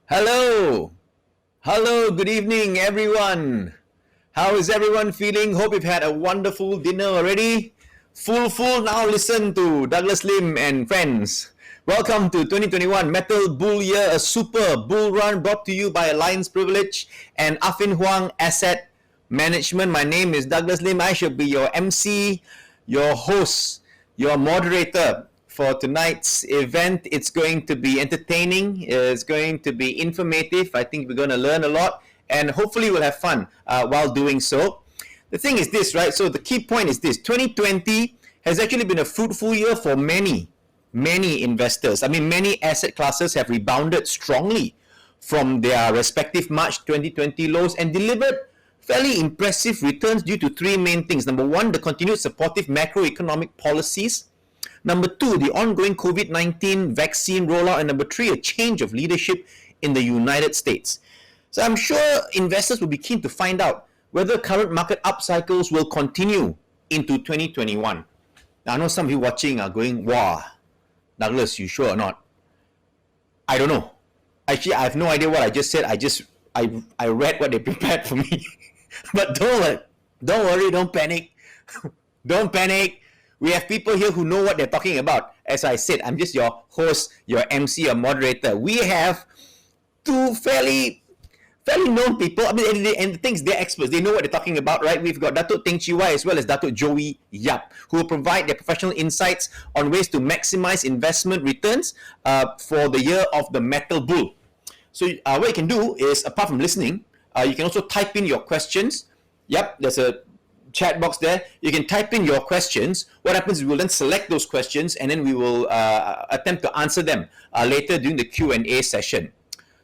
Hello. Hello. Good evening, everyone. How is everyone feeling? Hope you've had a wonderful dinner already. Full. Now listen to Douglas Lim and friends. Welcome to 2021 Metal Bull Year, a super bull run brought to you by Alliance Privilege and Affin Huang Asset Management. My name is Douglas Lim. I shall be your MC, your host, your moderator for tonight's event. It's going to be entertaining. It's going to be informative. I think we're going to learn a lot, and hopefully we'll have fun while doing so. The thing is this, right? So the key point is this: 2020 has actually been a fruitful year for many investors. I mean, many asset classes have rebounded strongly from their respective March 2020 lows and delivered fairly impressive returns due to three main things. Number one, the continued supportive macroeconomic policies. Number two, the ongoing COVID-19 vaccine rollout. And number three, a change of leadership in the United States. So I'm sure investors will be keen to find out whether current market up cycles will continue into 2021. Now, I know some of you watching are going, wow, Douglas, you sure or not? I don't know. Actually, I have no idea what I just said. I read what they prepared for me. But don't worry, don't panic. Don't panic. We have people here who know what they're talking about. As I said, I'm just your host, your MC, your moderator. We have two fairly known people. I mean, and the things, they're experts. They know what they're talking about, right? We've got Datuk Teng Chi Wai as well as Datuk Joey Yap, who will provide their professional insights on ways to maximize investment returns for the year of the Metal Bull. So what you can do is, apart from listening, you can also type in your questions. Yep, there's a chat box there. You can type in your questions. What happens is we'll then select those questions and then we will attempt to answer them later during the Q&A session.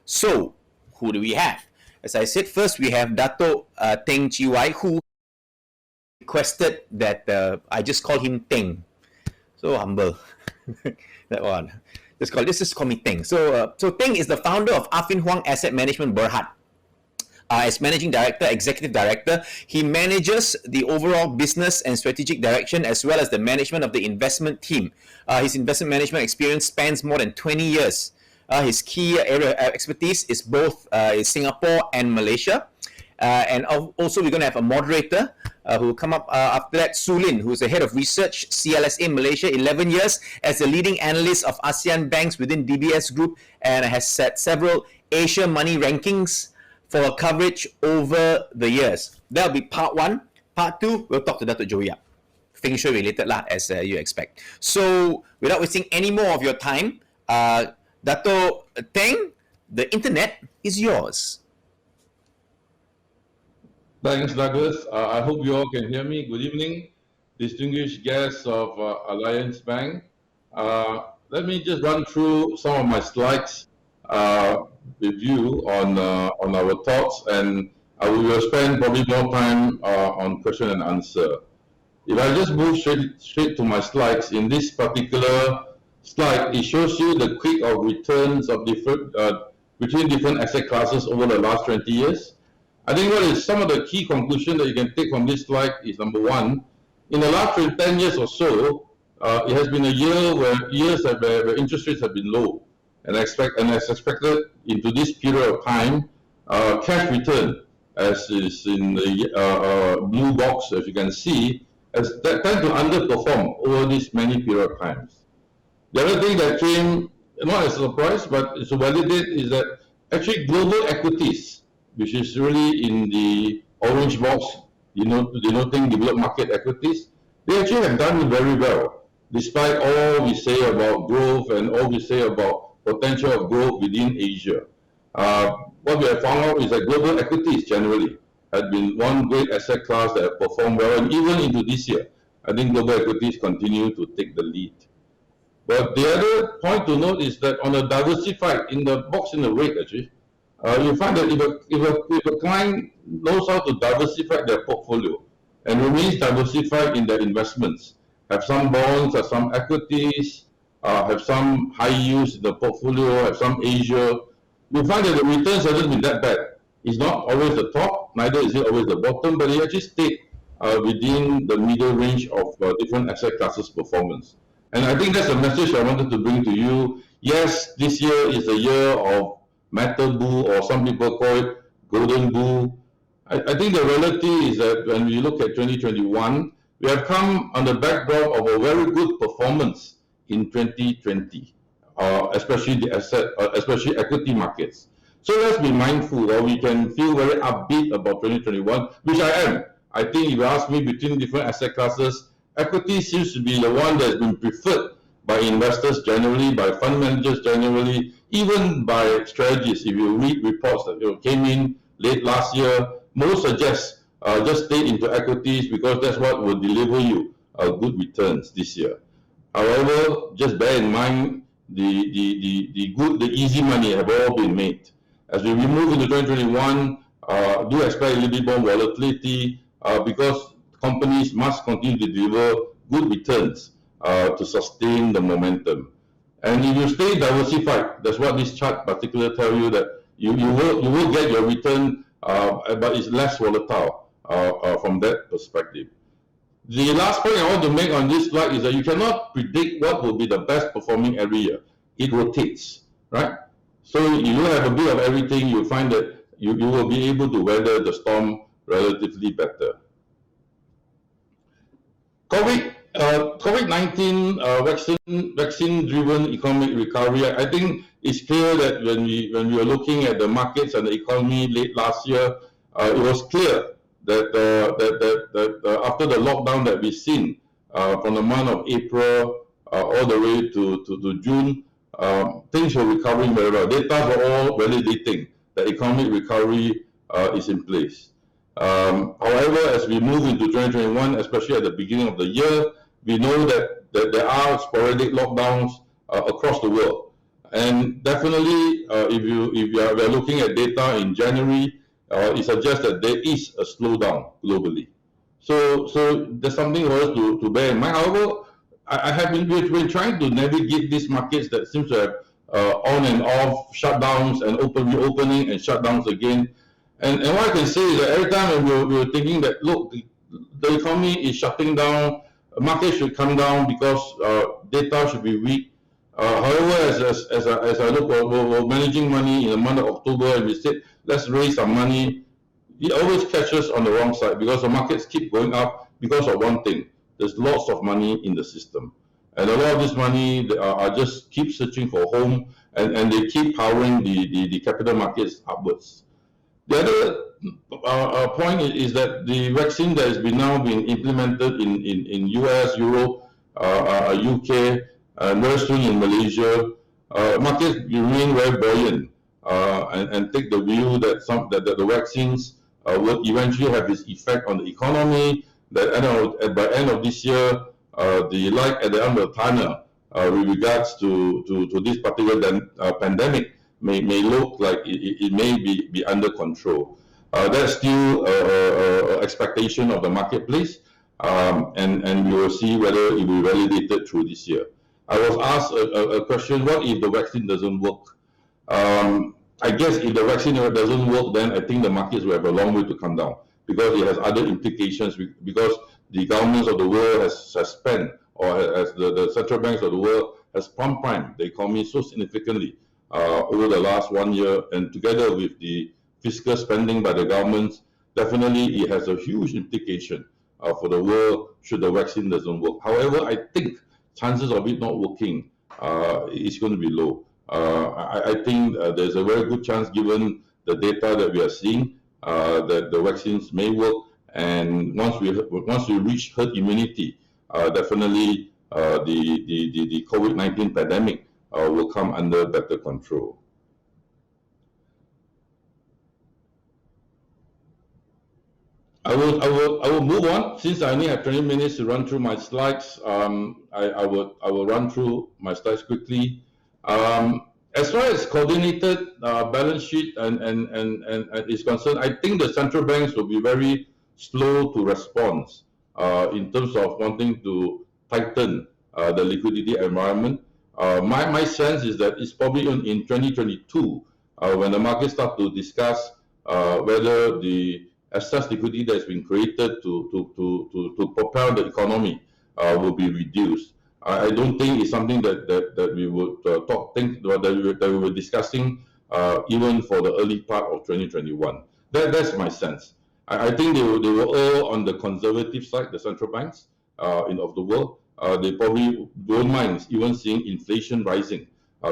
So, who do we have? As I said, first we have Dato Teng Chi Wai, who requested that I just call him Teng. So humble. That one. Just call me Teng. So Teng is the founder of Affin Huang Asset Management Berhad. As Managing Director, Executive Director, he manages the overall business and strategic direction as well as the management of the investment team. His investment management experience spans more than 20 years. His key area of expertise is both Singapore and Malaysia. And also we're going to have a moderator who will come up after that, Sulin, who is the head of research, CLSA Malaysia, 11 years as the leading analyst of ASEAN banks within DBS Group, and has set several Asia Money rankings for coverage over the years. That'll be part one. Part two, we'll talk to Dato' Joey Yap. Feng Shui related lah, as you expect. So, without wasting any more of your time, Dato' Teng, the internet is yours. Thanks, Douglas. I hope you all can hear me. Good evening, distinguished guests of Alliance Bank. Let me just run through some of my slides with you on our thoughts, and we will spend probably more time on question and answer. If I just move straight to my slides, in this particular slide, it shows you the quick of returns of between different asset classes over the last 20 years. I think what is some of the key conclusions that you can take from this slide is, number one, in the last 10 years or so, it has been a year where interest rates have been low. And as expected into this period of time, cash return, as is in the blue box, as you can see, has tend to underperform over this many period of times. The other thing that came, not as a surprise, but it's to validate, is that actually global equities, which is really in the orange box, denoting developed market equities, they actually have done very well, despite all we say about growth and all we say about potential of growth within Asia. What we have found out is that global equities generally have been one great asset class that have performed well, and even into this year, I think global equities continue to take the lead. But the other point to note is that on a diversified, in the box in the red actually, you find that if a client knows how to diversify their portfolio and remains diversified in their investments, have some bonds, have some equities, have some high yields in the portfolio, have some Asia, you find that the returns hasn't been that bad. It's not always the top, neither is it always the bottom, but it actually stayed within the middle range of different asset classes performance. And I think that's a message I wanted to bring to you. Yes, this year is a year of metal bull, or some people call it golden bull. I think the reality is that when we look at 2021, we have come on the backdrop of a very good performance in 2020, especially the especially equity markets. So let's be mindful, or we can feel very upbeat about 2021, which I am. I think if you ask me between different asset classes, equity seems to be the one that's been preferred by investors generally, by fund managers generally, even by strategists. If you read reports that came in late last year, most suggest just stay into equities because that's what will deliver you good returns this year. However, just bear in mind the easy money have all been made. As we move into 2021, do expect a little bit more volatility because companies must continue to deliver good returns to sustain the momentum. And if you stay diversified, that's what this chart particularly tells you, that you will get your return, but it's less volatile from that perspective. The last point I want to make on this slide is that you cannot predict what will be the best performing every year. It rotates, right? So you will have a bit of everything. You'll find that you will be able to weather the storm relatively better. COVID-19 vaccine-driven economic recovery. I think it's clear that when we were looking at the markets and the economy late last year, it was clear that after the lockdown that we've seen from the month of April all the way to June, things were recovering very well. Data were all validating that economic recovery is in place. However, as we move into 2021, especially at the beginning of the year, we know that there are sporadic lockdowns across the world. And definitely, if we are looking at data in January, it suggests that there is a slowdown globally. So there's something for us to bear in mind. However, we've been trying to navigate these markets that seem to have on and off shutdowns and reopening and shutdowns again. And what I can say is that every time we were thinking that, look, the economy is shutting down, market should come down because data should be weak. However, as I look, we're managing money in the month of October, and we said, let's raise some money. It always catches on the wrong side because the markets keep going up because of one thing. There's lots of money in the system. And a lot of this money are just keep searching for home, and they keep powering the capital markets upwards. The other point is that the vaccine that has now been implemented in US, Europe, UK, and very soon in Malaysia, markets remain very buoyant and take the view that the vaccines will eventually have its effect on the economy. That by the end of this year, the light at the end of the tunnel with regards to this particular pandemic may look like it may be under control. That's still an expectation of the marketplace, and we will see whether it will be validated through this year. I was asked a question: what if the vaccine doesn't work? I guess if the vaccine doesn't work, then I think the markets will have a long way to come down because it has other implications. Because the governments of the world has spent, or as the central banks of the world has pumped the economy so significantly over the last 1 year, and together with the fiscal spending by the governments, definitely it has a huge implication for the world should the vaccine doesn't work. However, I think chances of it not working is going to be low. I think there's a very good chance, given the data that we are seeing, that the vaccines may work, and once we reach herd immunity, definitely the COVID-19 pandemic will come under better control. I will move on since I only have 20 minutes to run through my slides. I will run through my slides quickly. As far as coordinated balance sheet and is concerned, I think the central banks will be very slow to respond in terms of wanting to tighten the liquidity environment. My sense is that it's probably in 2022 when the market start to discuss whether the excess liquidity that has been created to propel the economy will be reduced. I don't think it's something that we would that we were discussing even for the early part of 2021. That's my sense. I think they were all on the conservative side, the central banks of the world. They probably don't mind even seeing inflation rising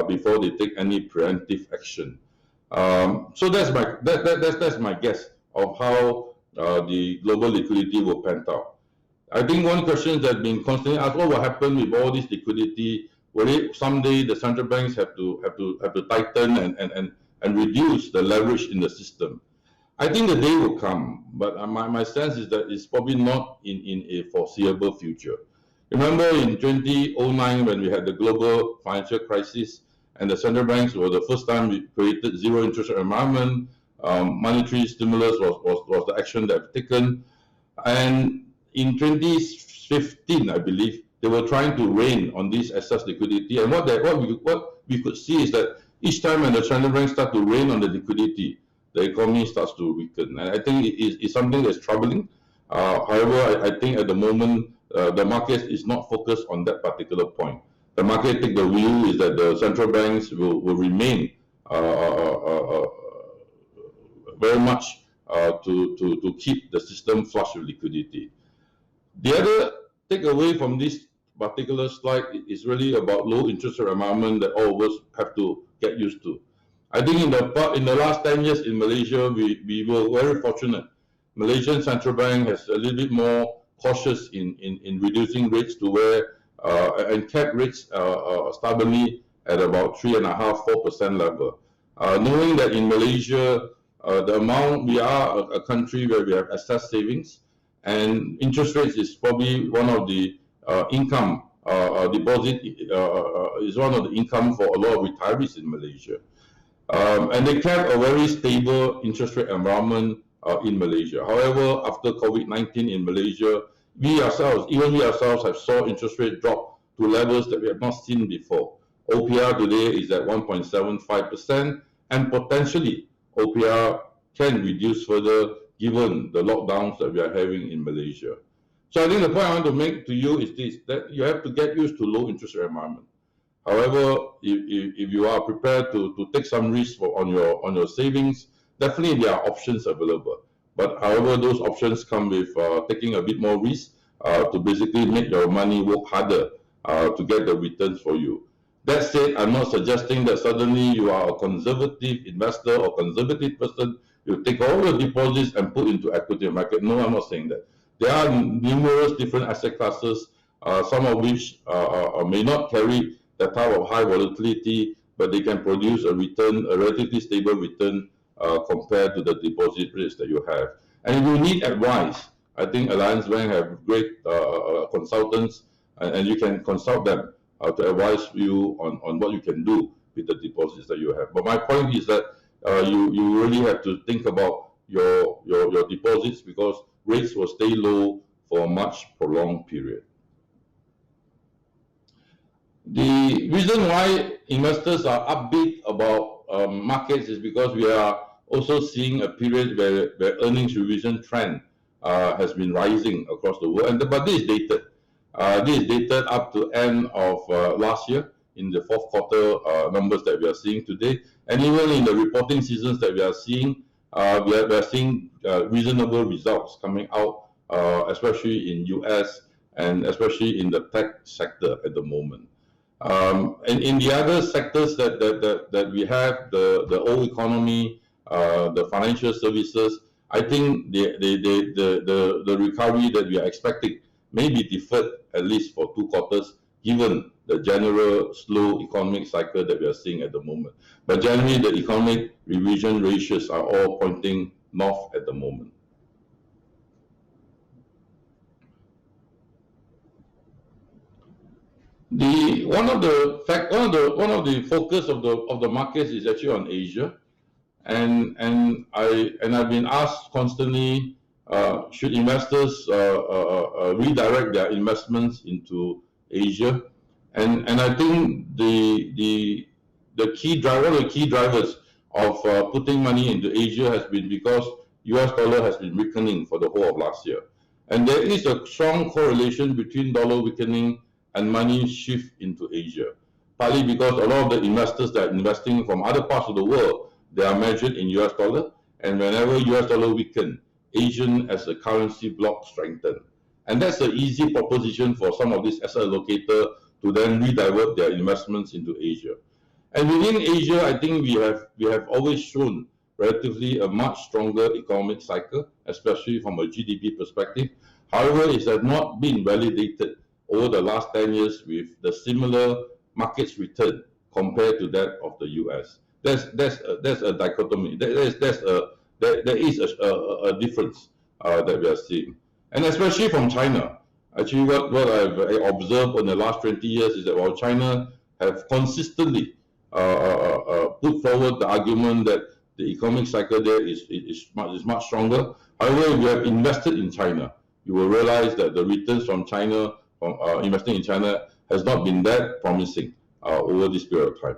before they take any preemptive action. So that's my guess of how the global liquidity will pan out. I think one question that's been constantly asked: what will happen with all this liquidity? Will it someday the central banks have to tighten and reduce the leverage in the system? I think the day will come, but my sense is that it's probably not in a foreseeable future. Remember in 2009 when we had the global financial crisis, and the central banks were the first time we created zero interest rate environment. Monetary stimulus was the action that was taken, and in 2015, I believe, they were trying to rein on this excess liquidity. And what we could see is that each time when the central bank starts to rein on the liquidity, the economy starts to weaken. And I think it's something that's troubling. However, I think at the moment, the market is not focused on that particular point. The market take the view is that the central banks will remain very much to keep the system flush with liquidity. The other takeaway from this particular slide is really about low interest rate environment that all of us have to get used to. I think in the last 10 years in Malaysia, we were very fortunate. Malaysian Central Bank has a little bit more cautious in reducing rates to where and kept rates stubbornly at about 3.5–4% level. Knowing that in Malaysia, the amount we are a country where we have excess savings, and interest rates is probably one of the income deposit is one of the income for a lot of retirees in Malaysia. And they kept a very stable interest rate environment in Malaysia. However, after COVID-19 in Malaysia, we ourselves have saw interest rate drop to levels that we have not seen before. OPR today is at 1.75%, and potentially OPR can reduce further given the lockdowns that we are having in Malaysia. So I think the point I want to make to you is this, that you have to get used to low interest rate environment. However, if you are prepared to take some risk on your savings, definitely there are options available. But however, those options come with taking a bit more risk to basically make your money work harder to get the returns for you. That said, I'm not suggesting that suddenly you are a conservative investor or conservative person, you take all your deposits and put into equity market. No, I'm not saying that. There are numerous different asset classes, some of which may not carry that type of high volatility, but they can produce a return, a relatively stable return compared to the deposit rates that you have. And if you need advice, I think Alliance Bank have great consultants, and you can consult them to advise you on what you can do with the deposits that you have. But my point is that you really have to think about your deposits, because rates will stay low for a much prolonged period. The reason why investors are upbeat about markets is because we are also seeing a period where earnings revision trend has been rising across the world. But this is dated. This is dated up to end of last year in the fourth quarter numbers that we are seeing today. And even in the reporting seasons that we are seeing reasonable results coming out, especially in US and especially in the tech sector at the moment. And in the other sectors that we have, the old economy, the financial services, I think the recovery that we are expecting may be deferred at least for 2 quarters, given the general slow economic cycle that we are seeing at the moment. But generally, the economic revision ratios are all pointing north at the moment. One of the focus of the markets is actually on Asia, and I've been asked constantly, should investors redirect their investments into Asia? And I think the key driver, one of the key drivers of putting money into Asia has been because US dollar has been weakening for the whole of last year, and there is a strong correlation between dollar weakening and money shift into Asia, partly because a lot of the investors that are investing from other parts of the world they are measured in US dollar, and whenever US dollar weaken, Asian as a currency bloc strengthen. And that's an easy proposition for some of these asset allocators to then redivert their investments into Asia. And within Asia, I think we have always shown relatively a much stronger economic cycle, especially from a GDP perspective. However, it has not been validated over the last 10 years with the similar markets return compared to that of the US. That's a dichotomy. There is a difference that we are seeing. And especially from China. Actually, what I've observed in the last 20 years is that while China have consistently put forward the argument that the economic cycle there is much stronger. However, if you have invested in China, you will realize that the returns from China, from investing in China, has not been that promising over this period of time.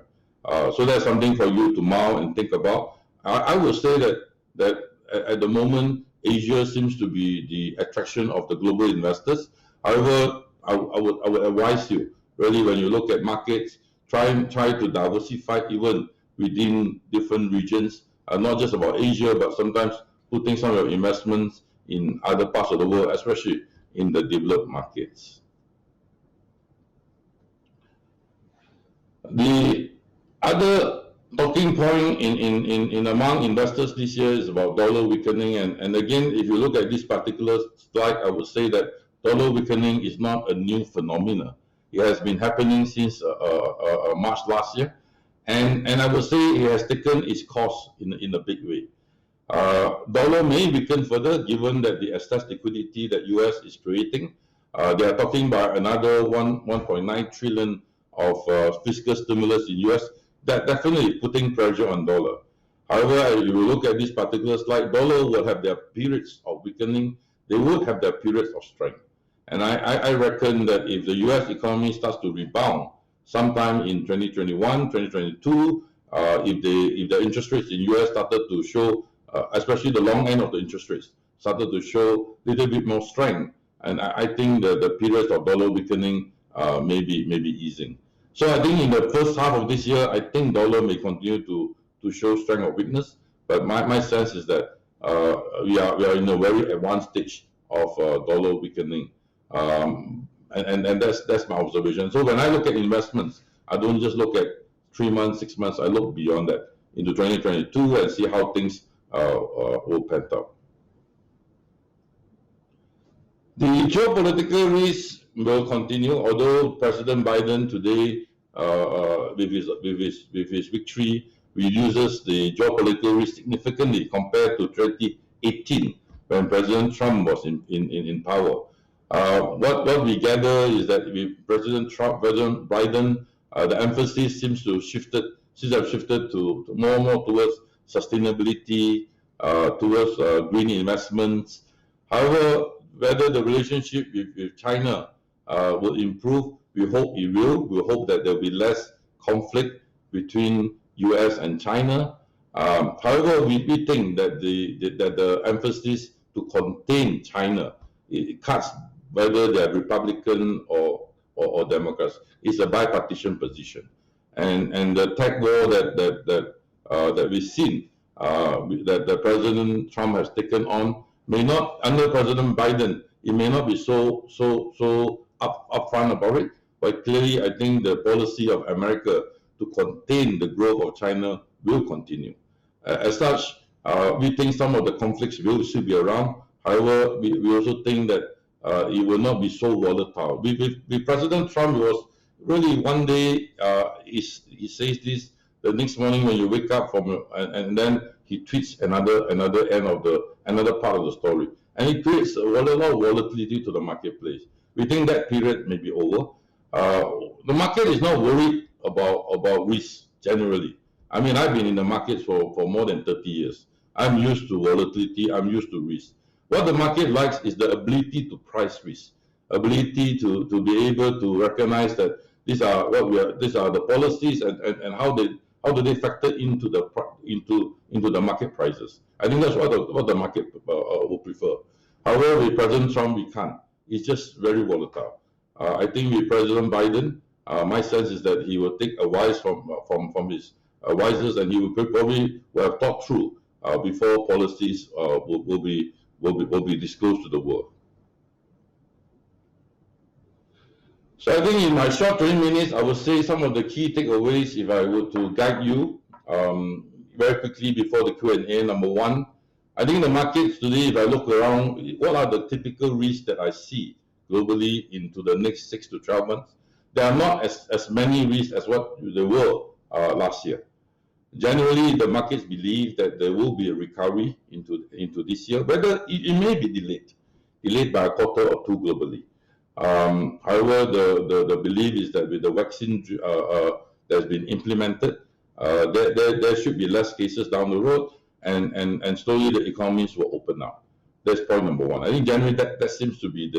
So that's something for you to mull and think about. I would say that at the moment, Asia seems to be the attraction of the global investors. However, I would advise you, really, when you look at markets, try to diversify even within different regions, not just about Asia, but sometimes putting some of your investments in other parts of the world, especially in the developed markets. The other talking point in among investors this year is about dollar weakening, and again, if you look at this particular slide, I would say that dollar weakening is not a new phenomenon. It has been happening since March last year, and I would say it has taken its course in a big way. Dollar may weaken further given that the excess liquidity that US is creating. They are talking about another 1.9 trillion of fiscal stimulus in US. That definitely putting pressure on dollar. However, if you look at this particular slide, dollar will have their periods of weakening. They would have their periods of strength. And I reckon that if the US economy starts to rebound sometime in 2021, 2022, if the interest rates in US started to show, especially the long end of the interest rates, started to show a little bit more strength, and I think the periods of dollar weakening may be easing. So I think in the first half of this year, I think dollar may continue to show strength or weakness, but my sense is that we are in a very advanced stage of dollar weakening. And that's my observation. So when I look at investments, I don't just look at 3 months, 6 months. I look beyond that into 2022 and see how things will pan out. The geopolitical risks will continue, although President Biden today, with his victory, reduces the geopolitical risk significantly compared to 2018 when President Trump was in power. What we gather is that with President Biden, the emphasis seems to have shifted to more and more towards sustainability, towards green investments. However, whether the relationship with China will improve, we hope it will. We hope that there will be less conflict between US and China. However, we think that the emphasis to contain China, it cuts whether they are Republican or Democrats, is a bipartisan position. And the tech war that we've seen, that President Trump has taken on, may not, under President Biden, it may not be so upfront about it, but clearly I think the policy of America to contain the growth of China will continue. As such, we think some of the conflicts will still be around. However, we also think that it will not be so volatile. With President Trump, it was really one day he says this, the next morning when you wake up and then he tweets another part of the story, and it creates a lot of volatility to the marketplace. We think that period may be over. The market is not worried about risk generally. I mean, I've been in the markets for more than 30 years. I'm used to volatility. I'm used to risk. What the market likes is the ability to price risk, ability to be able to recognize that these are the policies and how do they factor into the market prices. I think that's what the market will prefer. However, with President Trump, we can't. It's just very volatile. I think with President Biden, my sense is that he will take advice from his wisest, and he will probably will have thought through before policies will be disclosed to the world. So I think in my short 20 minutes, I will say some of the key takeaways if I were to guide you very quickly before the Q&A. Number one, I think the markets today, if I look around, what are the typical risks that I see globally into the next 6 to 12 months? There are not as many risks as what there were last year. Generally, the markets believe that there will be a recovery into this year, whether it may be delayed by a quarter or two globally. However, the belief is that with the vaccine that's been implemented, there should be less cases down the road, and slowly the economies will open up. That's point number one. I think generally that seems to be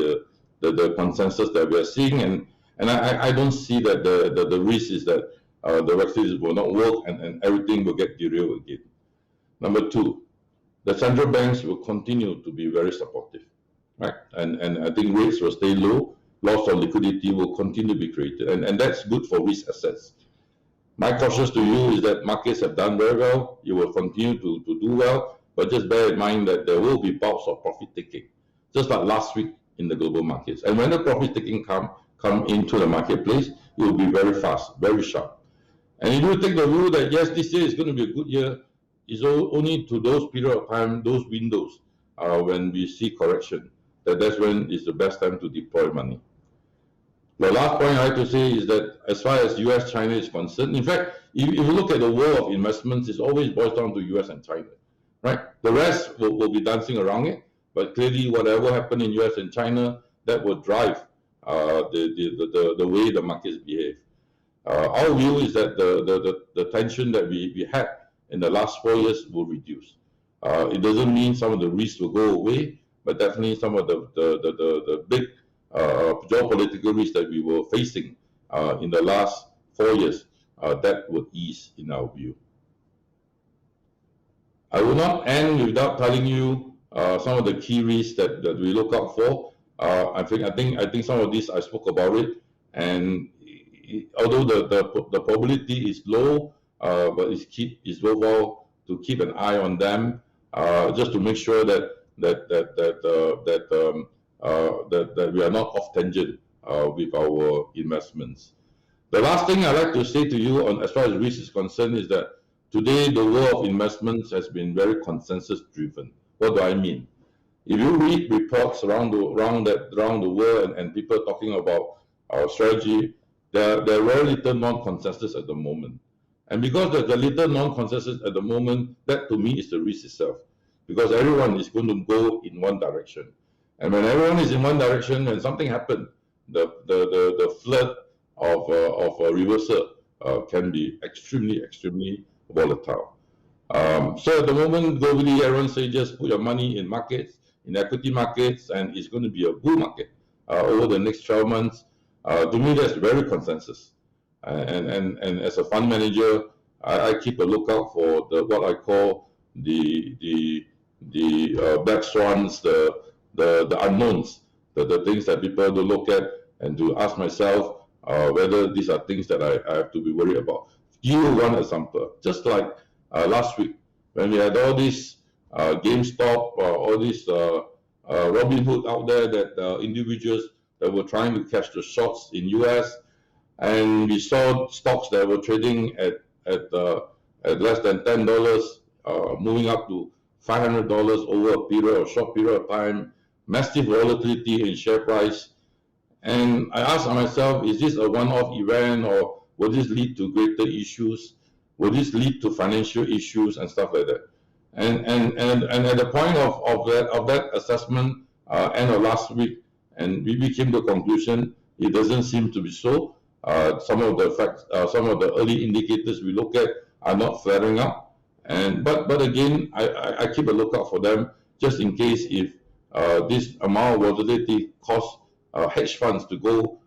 the consensus that we are seeing, and I don't see that the risk is that the vaccines will not work and everything will get derailed again. Number two, the central banks will continue to be very supportive. Right, and I think rates will stay low, loss of liquidity will continue to be created, and that's good for risk assets. My caution to you is that markets have done very well, you will continue to do well, but just bear in mind that there will be bouts of profit taking, just like last week in the global markets. And when the profit taking come into the marketplace, it will be very fast, very sharp. And if you take the view that yes, this year is going to be a good year, it's only to those period of time, those windows, when we see correction, that's when it's the best time to deploy money. The last point I like to say is that as far as US, China is concerned, in fact, if you look at the world of investments, it always boils down to US and China, right? The rest will be dancing around it, but clearly whatever happened in US and China, that will drive the way the markets behave. Our view is that the tension that we had in the last 4 years will reduce. It doesn't mean some of the risks will go away, but definitely some of the big geopolitical risks that we were facing in the last 4 years, that will ease in our view. I will not end without telling you some of the key risks that we look out for. I think some of these I spoke about it, and although the probability is low, but it's worthwhile to keep an eye on them, just to make sure that we are not off tangent with our investments. The last thing I'd like to say to you on as far as risk is concerned is that today the world of investments has been very consensus driven. What do I mean? If you read reports around the world and people talking about our strategy, there are very little non-consensus at the moment. And because there's a little non-consensus at the moment, that to me is the risk itself. Because everyone is going to go in one direction. And when everyone is in one direction, when something happens, the flood of a reversal can be extremely volatile. So at the moment, globally, everyone says just put your money in markets, in equity markets, and it's going to be a bull market over the next 12 months. To me, that's very consensus. And as a fund manager, I keep a lookout for what I call the black swans, the unknowns, the things that people do look at, and to ask myself whether these are things that I have to be worried about. Give you one example. Just like last week, when we had all these GameStop, all these Robinhood out there, that individuals that were trying to catch the shots in US, and we saw stocks that were trading at less than $10, moving up to $500 over a short period of time, massive volatility in share price. And I asked myself, is this a one-off event, or will this lead to greater issues? Will this lead to financial issues and stuff like that? And at the point of that assessment, end of last week, and we came to a conclusion, it doesn't seem to be so. Some of the facts, some of the early indicators we look at are not flaring up. But again, I keep a lookout for them just in case if this amount of volatility cause hedge funds to go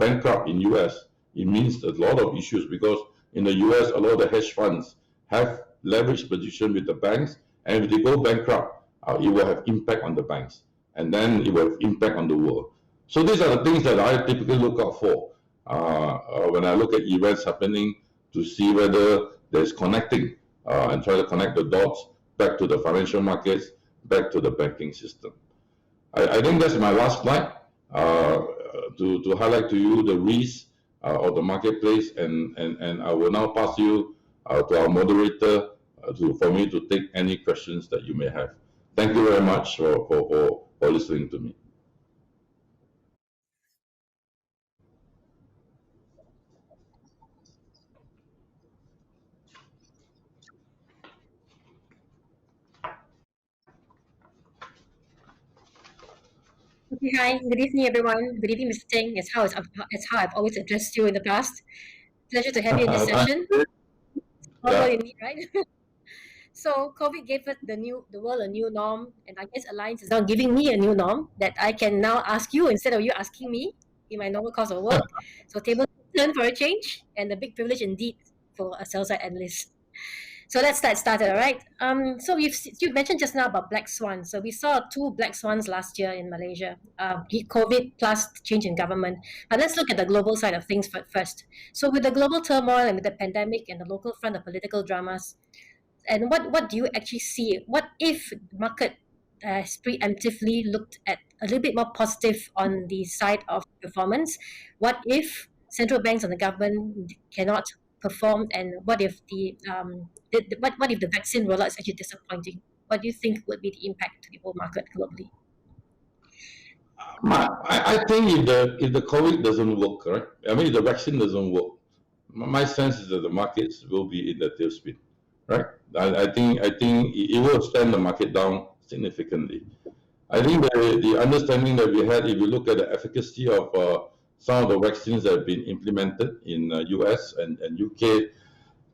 bankrupt in US. It means a lot of issues, because in the US, a lot of the hedge funds have leveraged position with the banks, and if they go bankrupt, it will have impact on the banks, and then it will have impact on the world. So these are the things that I typically look out for when I look at events happening, to see whether that is connecting and try to connect the dots back to the financial markets, back to the banking system. I think that's my last slide to highlight to you the risks of the marketplace, and I will now pass you to our moderator for me to take any questions that you may have. Thank you very much for listening to me. Okay, hi. Good evening, everyone. Good evening, Mr. Teng. It's how I've always addressed you in the past. Pleasure to have you in this session. All Yeah. you need, right? So COVID gave us the world a new norm, and I guess Alliance is now giving me a new norm that I can now ask you instead of you asking me in my normal course of work. So table turn for a change, and a big privilege indeed for a sell-side analyst. So let's get started, all right? So you mentioned just now about black swans. So we saw 2 black swans last year in Malaysia, COVID plus change in government. But let's look at the global side of things first. So with the global turmoil and with the pandemic and the local front of political dramas, and what do you actually see? What if the market preemptively looked at a little bit more positive on the side of performance? What if central banks and the government cannot perform, and what if what if the vaccine rollout is actually disappointing? What do you think would be the impact to the whole market globally? I think if the COVID doesn't work, correct? I mean, if the vaccine doesn't work, my sense is that the markets will be in the tailspin, right? I think it will stand the market down significantly. I think the understanding that we had, if you look at the efficacy of some of the vaccines that have been implemented in US and UK,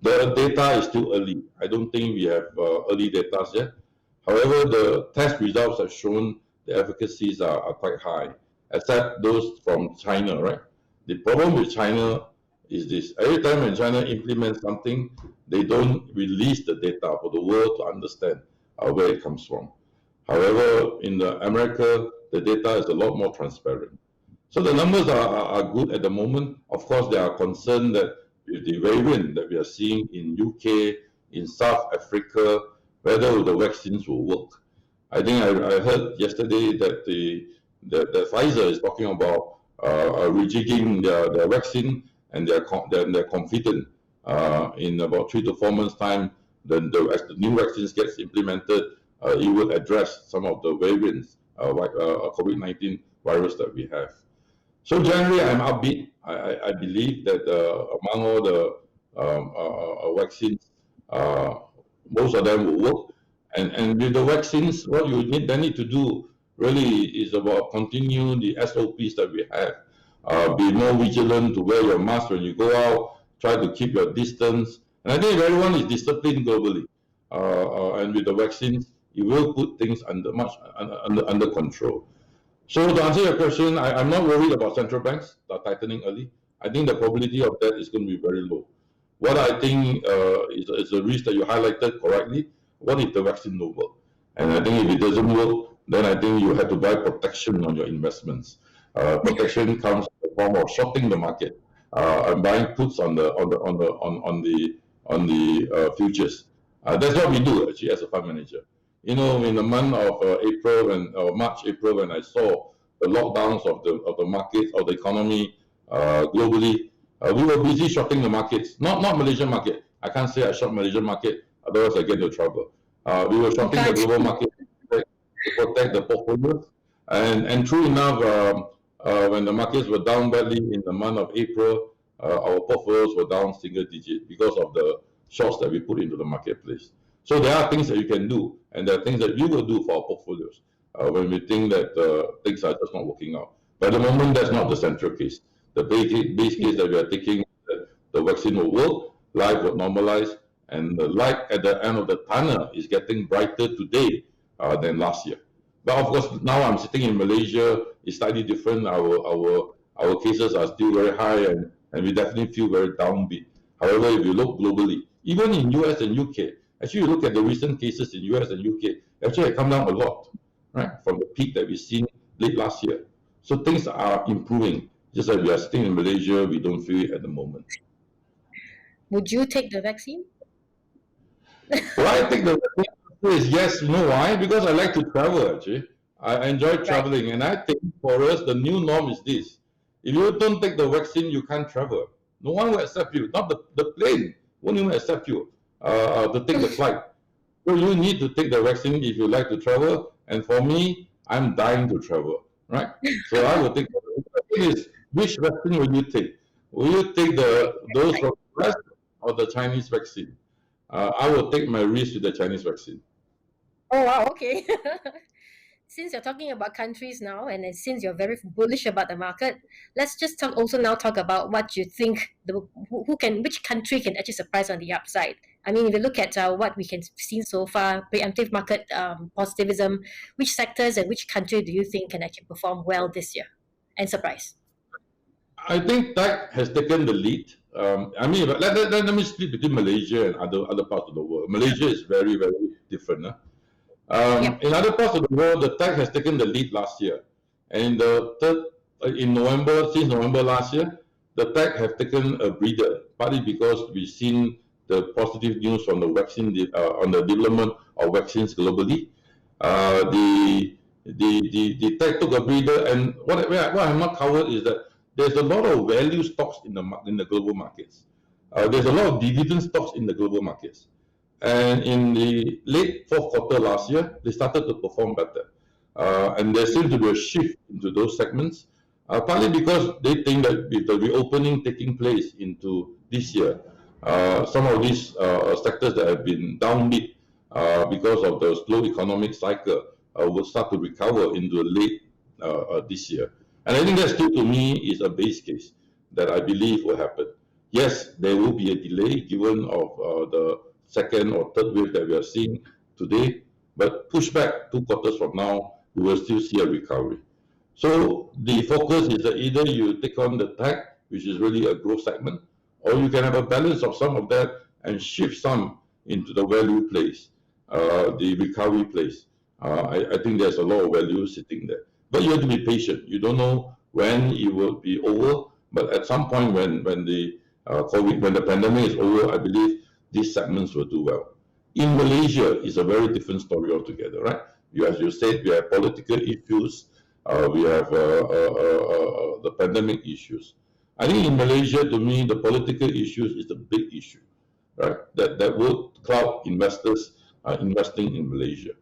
the data is still early. I don't think we have early data yet. However, the test results have shown the efficacies are quite high, except those from China, right? The problem with China is this: every time when China implements something, they don't release the data for the world to understand where it comes from. However, in America, the data is a lot more transparent. So the numbers are good at the moment. Of course, there are concerns that with the variant that we are seeing in UK, in South Africa, whether the vaccines will work. I think I heard yesterday that the Pfizer is talking about rejigging their vaccine, and they're confident in about 3 to 4 months' time, as the new vaccines gets implemented, it will address some of the variants, like COVID-19 virus that we have. So generally, I'm upbeat. I believe that among all the vaccines, most of them will work. And with the vaccines, what you need to do really is about continue the SOPs that we have. Be more vigilant to wear your mask when you go out. Try to keep your distance. And I think everyone is disciplined globally. And with the vaccines, it will put things under control. So to answer your question, I'm not worried about central banks tightening early. I think the probability of that is going to be very low. What I think is a risk that you highlighted correctly. What if the vaccine don't work? And I think if it doesn't work, then I think you have to buy protection on your investments. Protection comes in the form of shorting the market and buying puts on the futures. That's what we do actually as a fund manager. You know, in the month of March, April, when I saw the lockdowns of the market, of the economy globally, we were busy shorting the markets. Not Malaysian market. I can't say I short Malaysian market, otherwise I get into trouble. We were shorting the global market to protect the portfolios. And true enough, when the markets were down badly in the month of April, our portfolios were down single digit because of the shorts that we put into the marketplace. So there are things that you can do, and there are things that we will do for our portfolios when we think that things are just not working out. But at the moment, that's not the central case. The base case that we are taking is that the vaccine will work, life will normalize, and the light at the end of the tunnel is getting brighter today than last year. But of course, now I'm sitting in Malaysia, it's slightly different. Our cases are still very high, and we definitely feel very downbeat. However, if you look globally, even in US and UK, actually, you look at the recent cases in US and UK, actually have come down a lot, right, from the peak that we've seen late last year. So things are improving. Just like we are sitting in Malaysia, we don't feel it at the moment. Would you take the vaccine? Well, I think the answer is yes. You know why? Because I like to travel, actually. I enjoy Right. traveling. And I think for us, the new norm is this. If you don't take the vaccine, you can't travel. No one will accept you. Not the plane won't even accept you to take the flight. So you need to take the vaccine if you like to travel. And for me, I'm dying to travel, right? So I will take. The question is, which vaccine will you take? Will you take those from the West or the Chinese vaccine? I will take my risk with the Chinese vaccine. Oh wow, okay. Since you're talking about countries now, and then since you're very bullish about the market, let's just talk about what you think which country can actually surprise on the upside. I mean, if you look at what we can see so far, preemptive market positivism, which sectors and which country do you think can actually perform well this year and surprise? I think tech has taken the lead. I mean, let me split between Malaysia and other parts of the world. Malaysia is very, very different. Huh? Yep. In other parts of the world, the tech has taken the lead last year. And in November, since November last year, the tech have taken a breather, partly because we've seen the positive news on the vaccine, on the development of vaccines globally. The tech took a breather, and what I'm not covered is that there's a lot of value stocks in the global markets. There's a lot of dividend stocks in the global markets. And in the late fourth quarter last year, they started to perform better. And there seems to be a shift into those segments, partly because they think that with the reopening taking place into this year, some of these sectors that have been downbeat because of the slow economic cycle will start to recover into late this year. And I think that still, to me, is a base case that I believe will happen. Yes, there will be a delay given of the second or third wave that we are seeing today, but push back 2 quarters from now, we will still see a recovery. So the focus is that either you take on the tech, which is really a growth segment, or you can have a balance of some of that and shift some into the value place, the recovery place. I think there's a lot of value sitting there. But you have to be patient. You don't know when it will be over, but at some point when the when the pandemic is over, I believe these segments will do well. In Malaysia, it's a very different story altogether, right? As you said, we have political issues, we have the pandemic issues. I think in Malaysia, to me, the political issues is the big issue, right? That will cloud investors investing in Malaysia.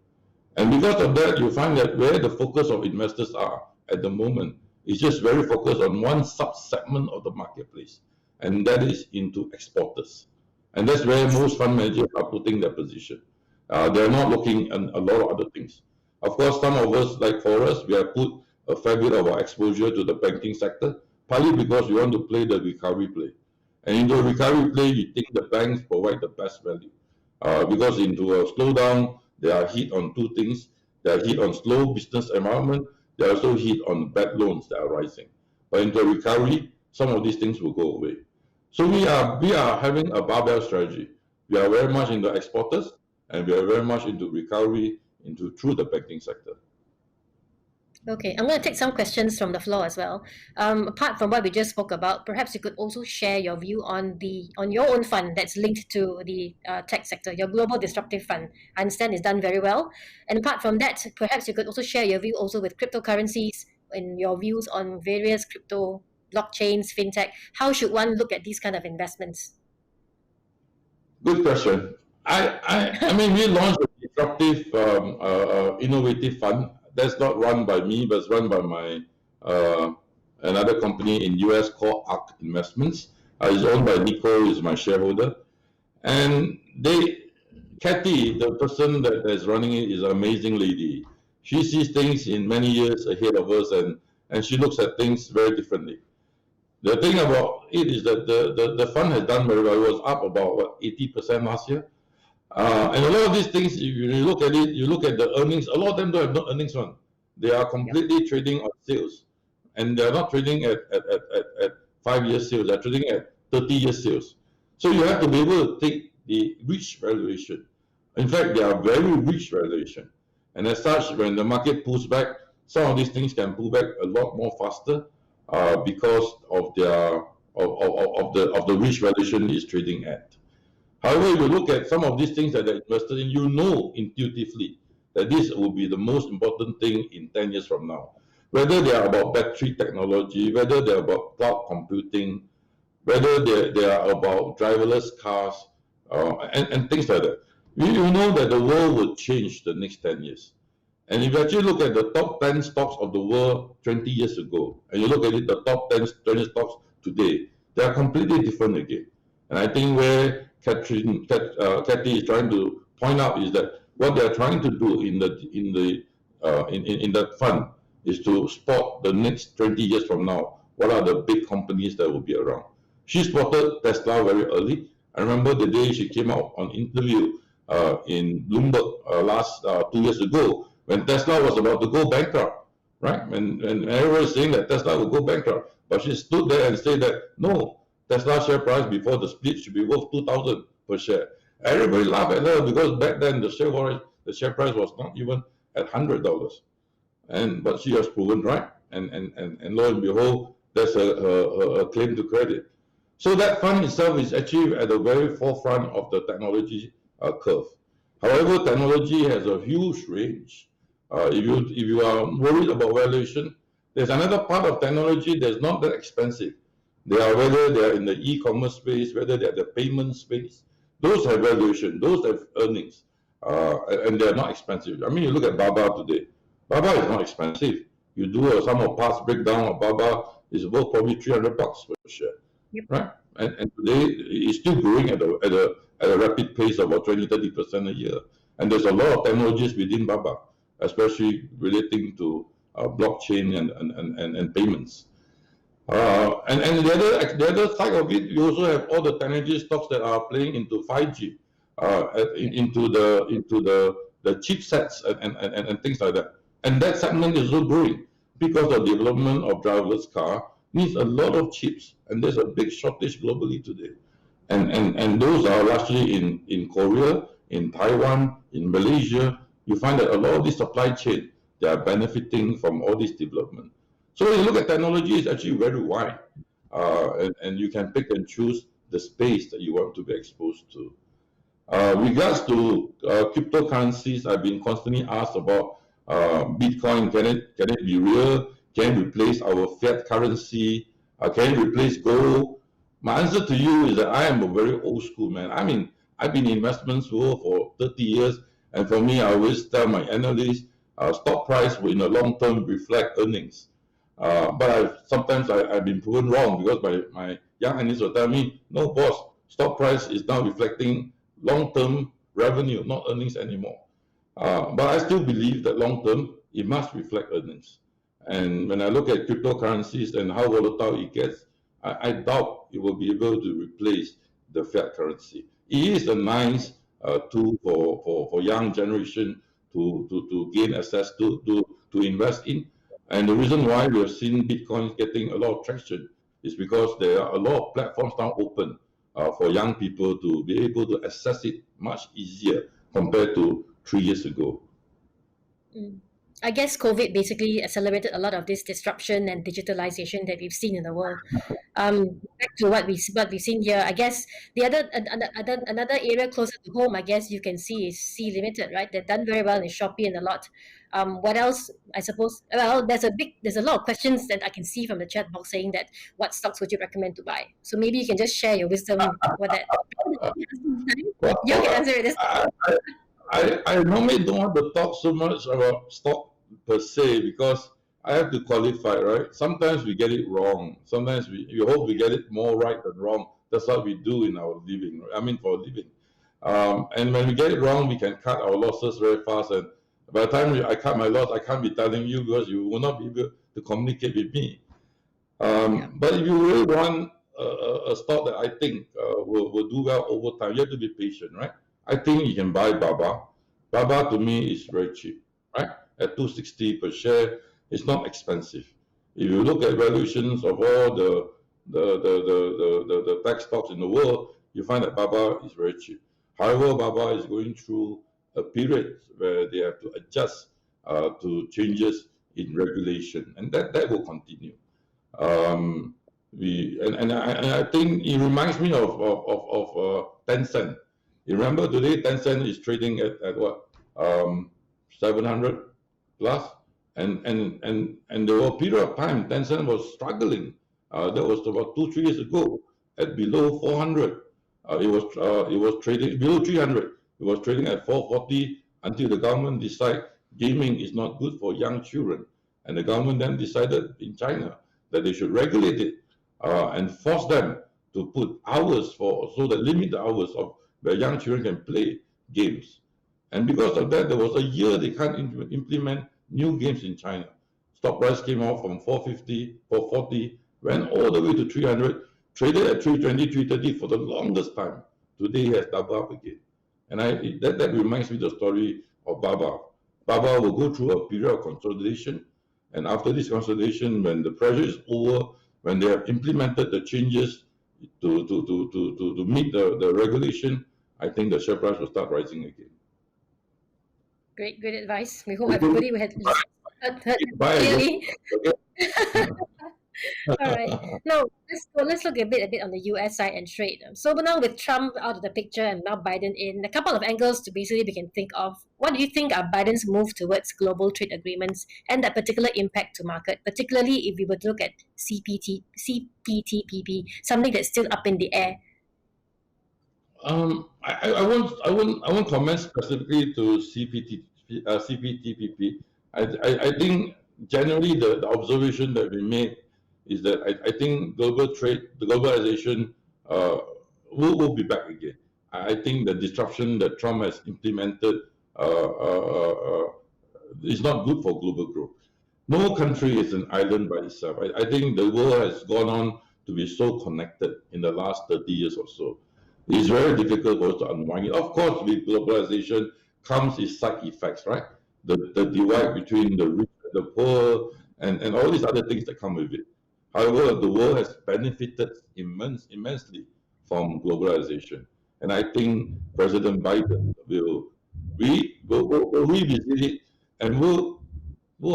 And because of that, you find that where the focus of investors are at the moment is just very focused on one sub-segment of the marketplace, and that is into exporters. And that's where most fund managers are putting their position. They're not looking at a lot of other things. Of course, some of us, like for us, we have put a fair bit of our exposure to the banking sector, partly because we want to play the recovery play. And into a recovery play, we think the banks provide the best value. Because into a slowdown, they are hit on two things. They are hit on slow business environment. They are also hit on bad loans that are rising. But into a recovery, some of these things will go away. So we are having a barbell strategy. We are very much into exporters, and we are very much into recovery through the banking sector. Okay, I'm going to take some questions from the floor as well. Apart from what we just spoke about, perhaps you could also share your view on your own fund that's linked to the tech sector, your Global Disruptive Fund. I understand it's done very well. And apart from that, perhaps you could also share your view also with cryptocurrencies and your views on various crypto blockchains, fintech. How should one look at these kind of investments? Good question. I mean, we launched a disruptive, innovative fund that's not run by me, but it's run by my another company in US called ARC Investments. It's owned by Nico, who is my shareholder, and Kathy, the person that is running it, is an amazing lady. She sees things in many years ahead of us, and she looks at things very differently. The thing about it is that the fund has done very well. It was up about 80% last year. And a lot of these things, if you look at it, you look at the earnings, a lot of them don't have no earnings one. They are completely trading on sales. And they're not trading at 5-year sales, they're trading at 30-year sales. So you have to be able to take the rich valuation. In fact, they are very rich valuation. And as such, when the market pulls back, some of these things can pull back a lot more faster because of the rich valuation is trading at. However, if you look at some of these things that they're invested in, you know intuitively that this will be the most important thing in 10 years from now. Whether they are about battery technology, whether they're about cloud computing, whether they are about driverless cars, and things like that. We know that the world will change the next 10 years. And if you actually look at the top 10 stocks of the world 20 years ago, and you look at it, the top 10, 20 stocks today, they are completely different again. And I think where Kathy is trying to point out is that what they are trying to do in that fund is to spot the next 20 years from now, what are the big companies that will be around. She spotted Tesla very early. I remember the day she came out on interview in Bloomberg last 2 years ago, when Tesla was about to go bankrupt, right? When everyone was saying that Tesla will go bankrupt, but she stood there and said that no, Tesla share price before the split should be worth 2,000 per share. Everybody laughed at her because back then the share price was not even at $100, but she was proven right, and lo and behold, that's a claim to credit. So that fund itself is actually at the very forefront of the technology curve. However, technology has a huge range. If you are worried about valuation, there's another part of technology that's not that expensive. Whether they are in the e-commerce space, whether they are the payment space, those have valuation, those have earnings, and they are not expensive. I mean, you look at Baba today. Baba is not expensive. You do a sum of parts breakdown of Baba, is worth probably $300 per share, Yep. right? And today it's still growing at a rapid pace of about 20-30% a year. And there's a lot of technologies within Baba, especially relating to blockchain and payments. And the other side of it, you also have all the technology stocks that are playing into 5G, into the chipsets and things like that. And that segment is also growing because the development of driverless car needs a lot of chips, and there's a big shortage globally today. And those are largely in Korea, in Taiwan, in Malaysia. You find that a lot of the supply chain, they are benefiting from all this development. So when you look at technology, it's actually very wide, and you can pick and choose the space that you want to be exposed to. Regards to cryptocurrencies, I've been constantly asked about Bitcoin. Can it be real? Can it replace our fiat currency? Can it replace gold? My answer to you is that I am a very old school man. I mean, I've been in investments world for 30 years, and for me, I always tell my analysts, stock price will in the long term reflect earnings. But sometimes I've been proven wrong because my young analysts will tell me, no, boss, stock price is now reflecting long-term revenue, not earnings anymore. But I still believe that long-term, it must reflect earnings. And when I look at cryptocurrencies and how volatile it gets, I doubt it will be able to replace the fiat currency. It is a nice tool for young generation to gain access to invest in. And the reason why we have seen Bitcoin getting a lot of traction is because there are a lot of platforms now open for young people to be able to access it much easier compared to 3 years ago. I guess COVID basically accelerated a lot of this disruption and digitalization that we've seen in the world. Back to what we've seen here, I guess the another area closer to home, I guess you can see is C Limited, right? They've done very well in Shopee and a lot. What else? I suppose. Well, there's a lot of questions that I can see from the chat box saying that what stocks would you recommend to buy? So maybe you can just share your wisdom for that. You can answer it. I normally don't want to talk so much about stock per se because I have to qualify, right? Sometimes we get it wrong. Sometimes we hope we get it more right than wrong. That's what we do in our living. I mean, for a living. And when we get it wrong, we can cut our losses very fast. And by the time I cut my loss, I can't be telling you because you will not be able to communicate with me. But if you really want a stock that I think will do well over time, you have to be patient, right? I think you can buy Baba. Baba to me is very cheap, right? At 260 per share, it's not expensive. If you look at valuations of all the tech stocks in the world, you find that Baba is very cheap. However, Baba is going through a period where they have to adjust to changes in regulation, and that will continue. I think it reminds me of Tencent. You remember today Tencent is trading at what, 700 plus, and there was a period of time Tencent was struggling. That was about 2-3 years ago at below 400. It was trading below 300. It was trading at 440 until the government decided gaming is not good for young children, and the government then decided in China that they should regulate it and force them to put hours so that limit the hours of where young children can play games. And because of that, there was a year they can't implement new games in China. Stock price came out from 450, 440, went all the way to 300, traded at 320, 330 for the longest time. Today it has doubled up again. And that reminds me of the story of Baba. Baba will go through a period of consolidation. And after this consolidation, when the pressure is over, when they have implemented the changes to meet the regulation, I think the share price will start rising again. Great advice. We hope everybody will heard clearly. All right. Now let's look a bit on the US side and trade. So now with Trump out of the picture and now Biden in, a couple of angles to basically we can think of. What do you think are Biden's move towards global trade agreements and that particular impact to market, particularly if we were to look at CPTPP, something that's still up in the air? I won't comment specifically to CPTPP. I think generally the observation that we made is that I think global trade, the globalization will be back again. I think the disruption that Trump has implemented is not good for global growth. No country is an island by itself. I think the world has gone on to be so connected in the last 30 years or so. It's very difficult for us to unwind it. Of course, with globalization comes its side effects, right? The divide between the rich and the poor and all these other things that come with it. However, the world has benefited immensely from globalization. And I think President Biden will revisit it and will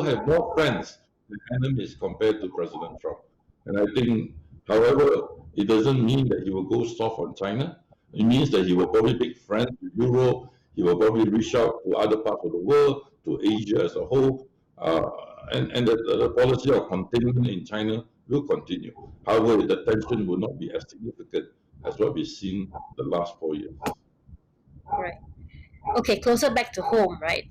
have more friends than enemies compared to President Trump. And I think, however, it doesn't mean that he will go soft on China. It means that he will probably make friends with Europe. He will probably reach out to other parts of the world, to Asia as a whole. And the policy of containment in China will continue. However, the tension will not be as significant as what we've seen the last 4 years. Right. Okay, closer back to home, right?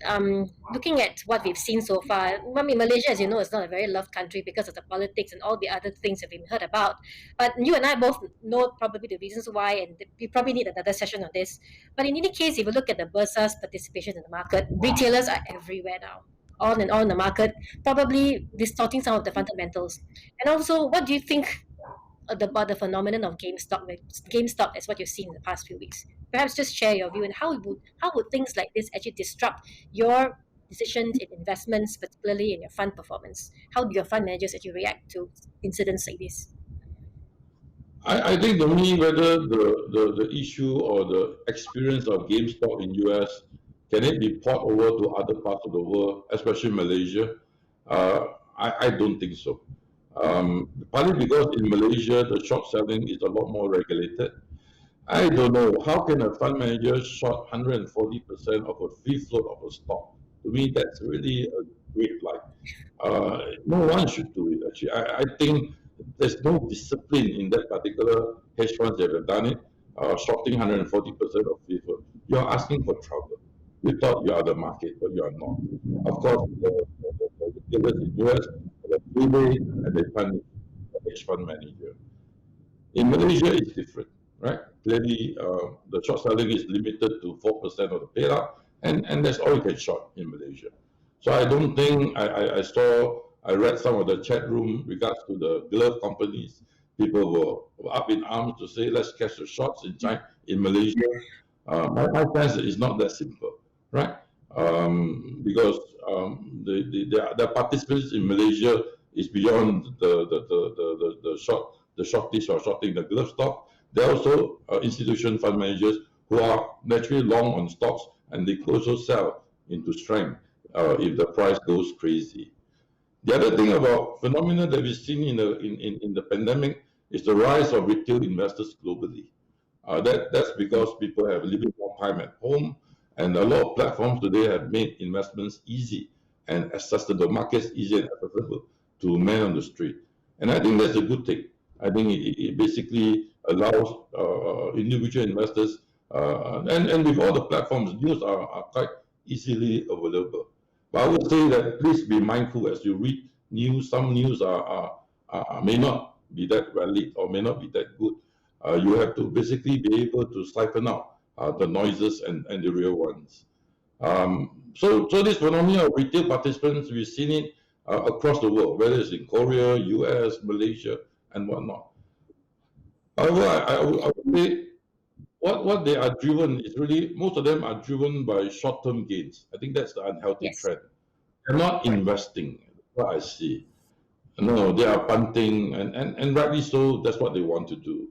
Looking at what we've seen so far, I mean, Malaysia, as you know, is not a very loved country because of the politics and all the other things that we've heard about. But you and I both know probably the reasons why, and we probably need another session on this. But in any case, if you look at the Bursa's participation in the market, retailers are everywhere now, on and on in the market, probably distorting some of the fundamentals. And also, what do you think about the phenomenon of GameStop as what you've seen in the past few weeks? Perhaps just share your view and how would things like this actually disrupt your decisions in investments, particularly in your fund performance? How do your fund managers actually react to incidents like this? I think to me, whether the issue or the experience of GameStop in US, can it be brought over to other parts of the world, especially Malaysia? I don't think so. Partly because in Malaysia, the short selling is a lot more regulated. I don't know, how can a fund manager short 140% of a free float of a stock? To me, that's really a great lie. No one should do it, actually. I think there's no discipline in that particular hedge funds that have done it, shorting 140% of free float. You're asking for trouble. You thought you are the market, but you are not. Of course, the retailers in US, the freeway, and they punish the hedge fund manager. In Malaysia, it's different, right? Clearly, the short selling is limited to 4% of the payout, and that's all you can short in Malaysia. So I don't think, I read some of the chat room regards to the glove companies. People were up in arms to say, let's catch the shots in China, in Malaysia. My sense is not that simple, right? Because the participants in Malaysia is beyond the shorties or shorting the glove stock. There are also institution fund managers who are naturally long on stocks, and they also sell into strength if the price goes crazy. The other thing about phenomena that we've seen in the pandemic is the rise of retail investors globally. That's because people have a little bit more time at home, and a lot of platforms today have made investments easy and accessible, markets easy and accessible to men on the street. And I think that's a good thing. I think it basically allows individual investors, and with all the platforms, news are quite easily available. But I would say that please be mindful as you read news. Some news may not be that valid or may not be that good. You have to basically be able to siphon out the noises and the real ones. So this phenomenon of retail participants, we've seen it across the world, whether it's in Korea, US, Malaysia, and whatnot. However, I would say what they are driven is really, most of them are driven by short-term gains. I think that's the unhealthy Yes. trend. They're not investing, what I see. No, they are punting, and rightly so, that's what they want to do.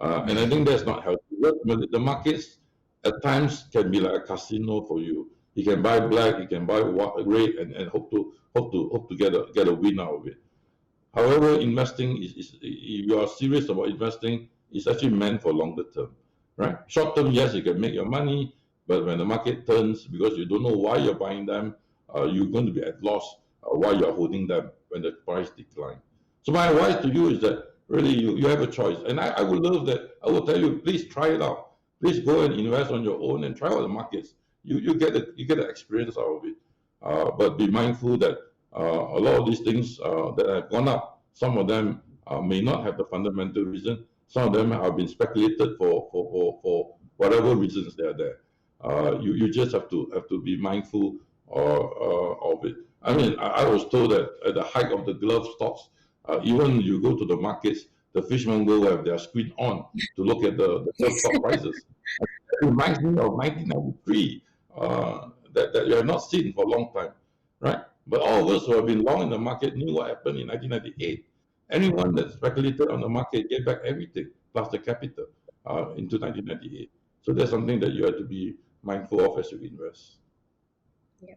And I think that's not healthy. The markets at times can be like a casino for you. You can buy black, you can buy red, and hope to get a win out of it. However, investing is if you are serious about investing, it's actually meant for longer term, right? Short term, yes, you can make your money, but when the market turns, because you don't know why you're buying them, you're going to be at loss while you're holding them when the price decline. So my advice to you is that really you have a choice, and I would love that. I will tell you, please try it out. Please go and invest on your own and try out the markets. You get the experience out of it, but be mindful that a lot of these things that have gone up, some of them may not have the fundamental reason. Some of them have been speculated for whatever reasons they are there. You just have to be mindful of it. I mean, I was told that at the height of the glove stocks, even you go to the markets, the fishermen will have their screen on to look at the glove stock prices. It reminds me of 1993 that you have not seen for a long time, right? But all of us who have been long in the market knew what happened in 1998. Anyone that speculated on the market gave back everything plus the capital into 1998. So that's something that you have to be mindful of as you invest. Yeah.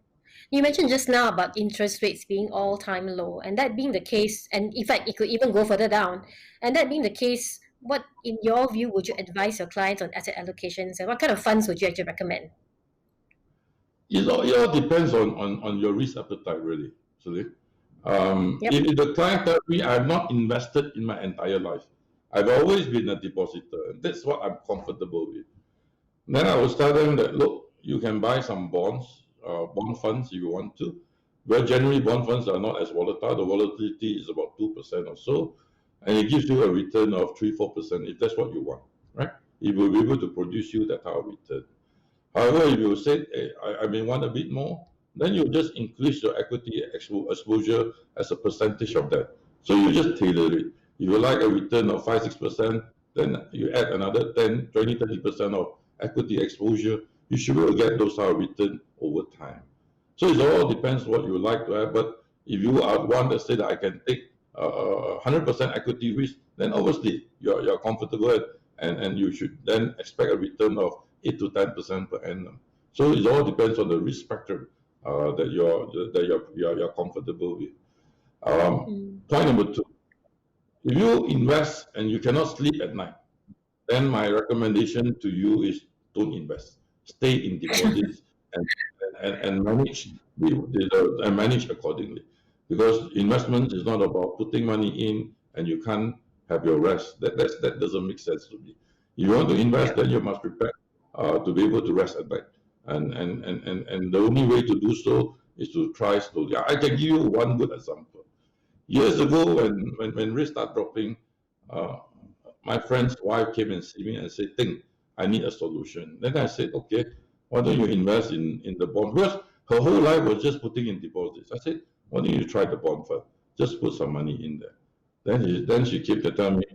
You mentioned just now about interest rates being all-time low, and that being the case, and in fact, it could even go further down. And that being the case, what, in your view, would you advise your clients on asset allocations, and what kind of funds would you actually recommend? It all depends on your risk appetite, really. So, if the client tells me I have not invested in my entire life, I've always been a depositor, and that's what I'm comfortable with. Then I will tell them that, look, you can buy some bonds, bond funds if you want to. But generally, bond funds are not as volatile. The volatility is about 2% or so, and it gives you a return of 3-4% if that's what you want, right? It will be able to produce you that type of return. However, if you say, hey, I may want a bit more, then you just increase your equity exposure as a percentage of that. So you just tailor it. If you like a return of 5-6%, then you add another 10, 20, 30% of equity exposure. You should be able to get those type of return over time. So it all depends what you like to have. But if you are one that say that I can take 100% equity risk, then obviously you're comfortable and you should then expect a return of 8 to 10% per annum. So it all depends on the risk spectrum that you're comfortable with. Point number 2: if you invest and you cannot sleep at night, then my recommendation to you is don't invest. Stay in deposits and manage and manage accordingly. Because investment is not about putting money in and you can't have your rest. That doesn't make sense to me. If you want to invest, then you must prepare to be able to rest at night. And the only way to do so is to try slowly. I can give you one good example. Years ago, when rates start dropping, my friend's wife came and see me and said, "Ting, I need a solution." Then I said, "Okay, why don't you invest in the bond?" Because her whole life was just putting in deposits. I said, "Why don't you try the bond fund? Just put some money in there." Then she kept telling me,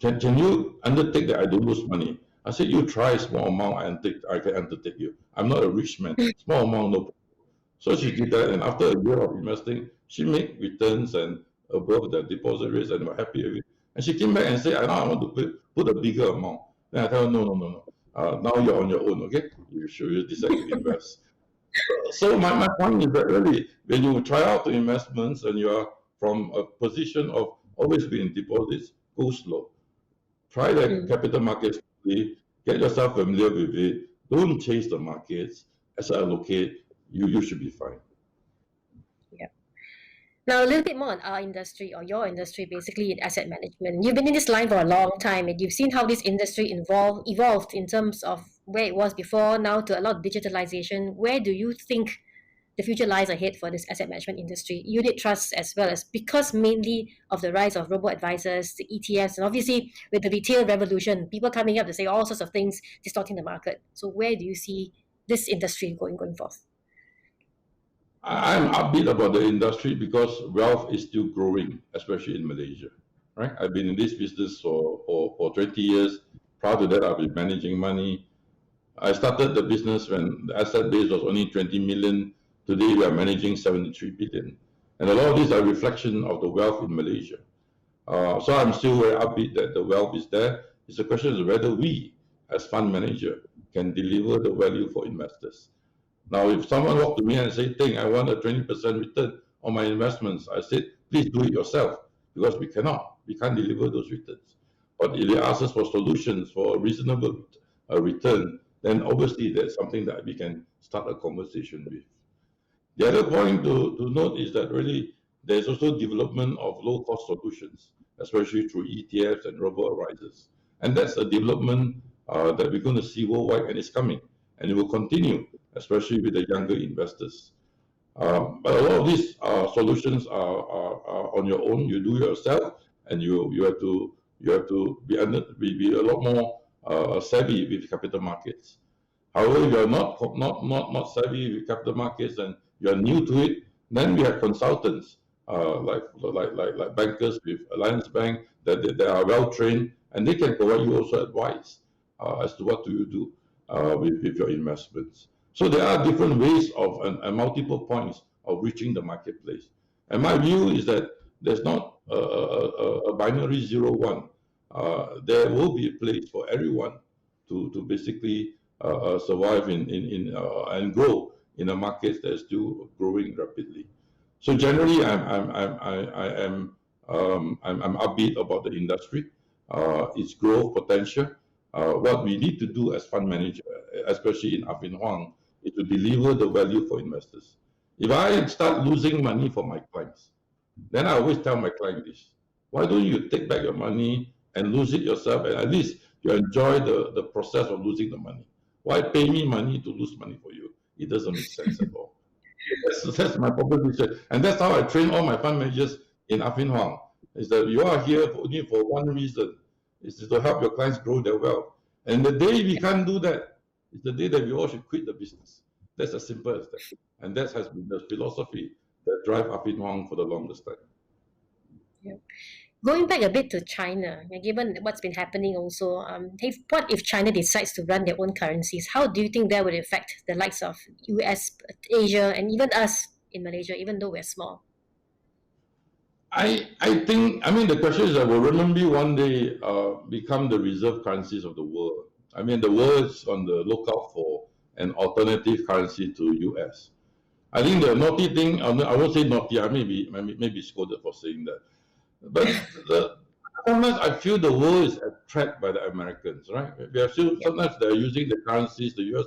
"Can you undertake that I don't lose money?" I said, "You try a small amount, I can undertake you. I'm not a rich man. Small amount, no problem." So she did that, and after a year of investing, she made returns and above the deposit rates, and we're happy with it. And she came back and said, "I want to put a bigger amount." Then I tell her, no. Now you're on your own, okay? You should decide to invest. So my point is that really, when you try out the investments and you are from a position of always being deposits, go slow. Try the capital markets slowly, Get yourself familiar with it. Don't chase the markets. As I allocate, you should be fine. Yeah. Now, a little bit more on our industry or your industry, basically in asset management. You've been in this line for a long time and you've seen how this industry evolved in terms of where it was before now to a lot of digitalization. Where do you think the future lies ahead for this asset management industry, unit trusts as well as because mainly of the rise of robo-advisors, the ETFs, and obviously with the retail revolution, people coming up to say all sorts of things distorting the market. So where do you see this industry going forth? I'm upbeat about the industry because wealth is still growing, especially in Malaysia. Right? I've been in this business for 20 years. Prior to that, I've been managing money. I started the business when the asset base was only 20 million. Today, we are managing 73 billion. And a lot of these are reflection of the wealth in Malaysia. So I'm still very upbeat that the wealth is there. It's a question of whether we, as fund manager, can deliver the value for investors. Now, if someone walked to me and said, Ting, I want a 20% return on my investments, I said, please do it yourself because we cannot. We can't deliver those returns. But if they ask us for solutions for a reasonable return, then obviously that's something that we can start a conversation with. The other point to note is that really there's also development of low-cost solutions, especially through ETFs and robo-advisors. And that's a development that we're going to see worldwide, and it's coming. And it will continue, especially with the younger investors. But a lot of these solutions are on your own. You do it yourself, and you have to be a lot more savvy with capital markets. However, if you are not savvy with capital markets and you are new to it, then we have consultants like bankers with Alliance Bank that are well trained, and they can provide you also advice as to what do you do with your investments. So there are different ways of and multiple points of reaching the marketplace. And my view is that there's not a binary 0-1. There will be a place for everyone to basically survive and grow in a market that's still growing rapidly. So generally, I'm upbeat about the industry, its growth potential. What we need to do as fund manager, especially in Affin Hwang, is to deliver the value for investors. If I start losing money for my clients, then I always tell my client this: why don't you take back your money and lose it yourself, and at least you enjoy the process of losing the money? Why pay me money to lose money for you? It doesn't make sense at all. That's my proposition. And that's how I train all my fund managers in Affin Hwang, is that you are here only for one reason, is to help your clients grow their wealth. And the day we can't do that is the day that we all should quit the business. That's as simple as that. And that has been the philosophy that drive Affin Hwang for the longest time. Yeah. Going back a bit to China, given what's been happening also, what if China decides to run their own currencies? How do you think that would affect the likes of US, Asia, and even us in Malaysia, even though we're small? I think, the question is that will renminbi one day become the reserve currencies of the world? The world is on the lookout for an alternative currency to US. I think the naughty thing, I won't say naughty, I may be scolded for saying that. But sometimes I feel the world is trapped by the Americans, right? Sometimes they're using the currencies, the US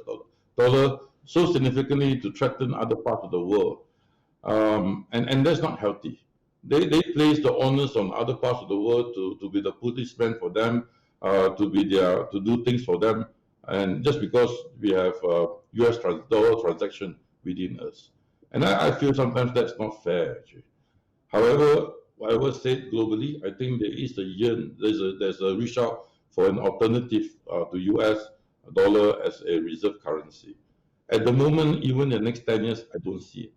dollar, so significantly to threaten other parts of the world. And that's not healthy. They place the onus on other parts of the world to be the policeman for them, to do things for them, and just because we have US dollar transaction within us. And I feel sometimes that's not fair, actually. However, whatever said globally, I think there is there's a reach out for an alternative to US dollar as a reserve currency. At the moment, even the next 10 years, I don't see it.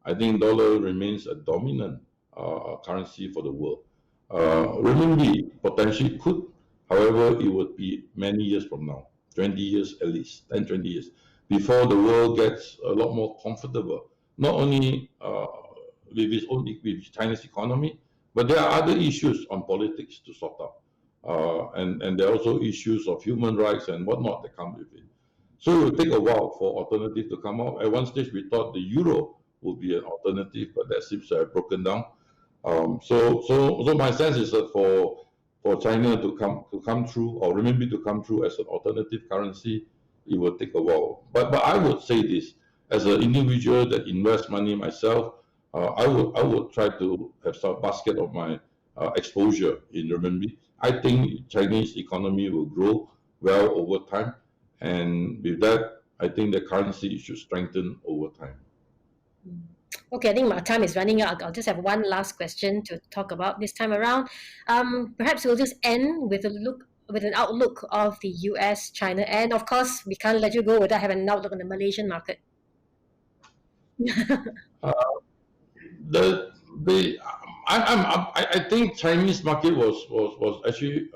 I think dollar remains a dominant currency for the world. Renminbi potentially could, however, it would be many years from now, 20 years at least, 10, 20 years, before the world gets a lot more comfortable, not only with China's economy, but there are other issues on politics to sort out. And there are also issues of human rights and whatnot that come with it. So it will take a while for alternative to come out. At one stage, we thought the euro would be an alternative, but that seems to have broken down. So my sense is that for for China to come through, or renminbi to come through as an alternative currency, it will take a while. But I would say this, as an individual that invests money myself, I would try to have some basket of my exposure in renminbi. I think Chinese economy will grow well over time, and with that, I think the currency should strengthen over time. Okay, I think my time is running out. I'll just have one last question to talk about this time around. Perhaps we'll just end with an outlook of the US, China, and of course, we can't let you go without having an outlook on the Malaysian market. I think Chinese market was actually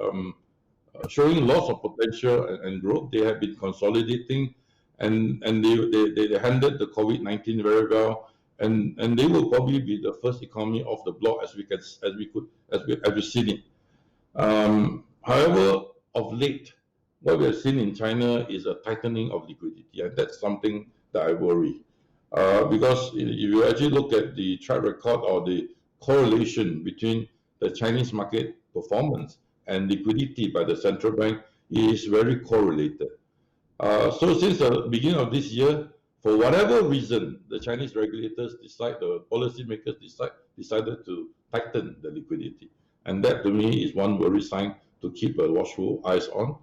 showing lots of potential and growth. They have been consolidating, and they handled the COVID-19 very well, and they will probably be the first economy off the block as we've seen it. However, of late, what we have seen in China is a tightening of liquidity, and that's something that I worry. Because if you actually look at the track record or the correlation between the Chinese market performance and liquidity by the central bank, it is very correlated. So since the beginning of this year, for whatever reason, the Chinese regulators the policymakers decided to tighten the liquidity. And that to me is one worry sign to keep a watchful eyes on.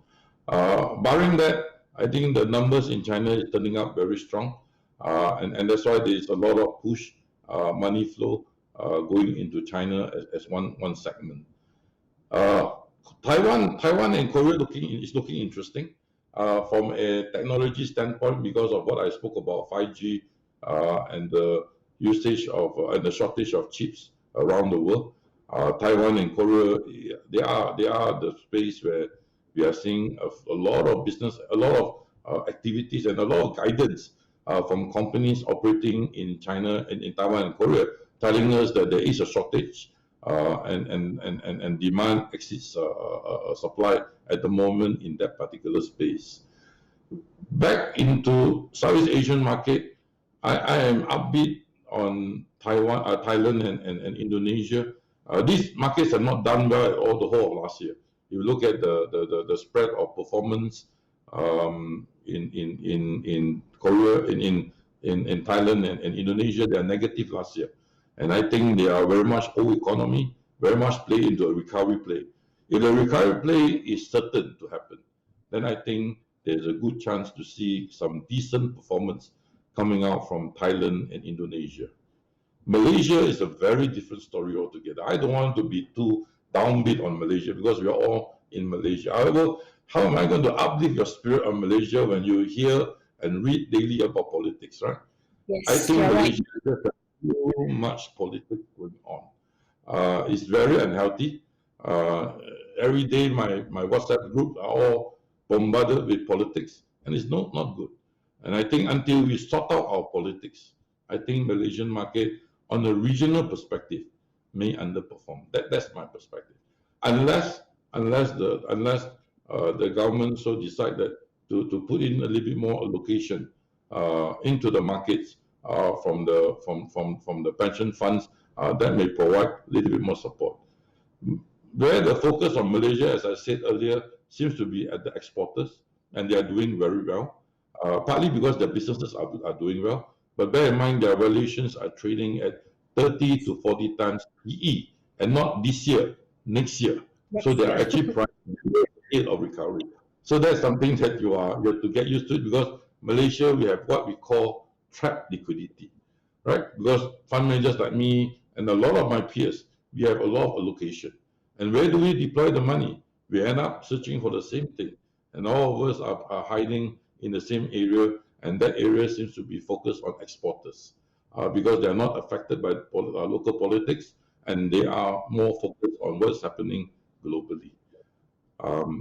Barring that, I think the numbers in China is turning up very strong. And that's why there is a lot of push money flow going into China as one segment. Taiwan and Korea is looking interesting from a technology standpoint because of what I spoke about 5G and the usage of and the shortage of chips around the world. Taiwan and Korea, they are the space where we are seeing a lot of business, a lot of activities, and a lot of guidance from companies operating in China and in Taiwan and Korea, telling us that there is a shortage and demand exceeds supply at the moment in that particular space. Back into Southeast Asian market, I am upbeat on Thailand and Indonesia. These markets have not done well at all the whole of last year. If you look at the spread of performance in Korea, in Thailand and Indonesia, they are negative last year. And I think they are very much old economy, very much play into a recovery play. If the recovery play is certain to happen, then I think there's a good chance to see some decent performance coming out from Thailand and Indonesia. Malaysia is a very different story altogether. I don't want to be too downbeat on Malaysia because we are all in Malaysia. However, how am I going to uplift your spirit on Malaysia when you hear and read daily about politics, right? Yes, I think Malaysia right. has so much politics going on. It's very unhealthy. Every day my WhatsApp group are all bombarded with politics, and it's not good. And I think until we sort out our politics, I think Malaysian market on a regional perspective may underperform. That's my perspective. Unless the government so decide that to put in a little bit more allocation into the markets from the pension funds, that may provide a little bit more support. Where the focus on Malaysia, as I said earlier, seems to be at the exporters, and they are doing very well, partly because their businesses are doing well. But bear in mind, their valuations are trading at 30 to 40 times PE, and not this year, next year. So they are actually priced in the state of recovery. So that's something that you have to get used to, because Malaysia, we have what we call trapped liquidity, right? Because fund managers like me and a lot of my peers, we have a lot of allocation. And where do we deploy the money? We end up searching for the same thing. And all of us are hiding in the same area, and that area seems to be focused on exporters because they are not affected by local politics, and they are more focused on what's happening globally.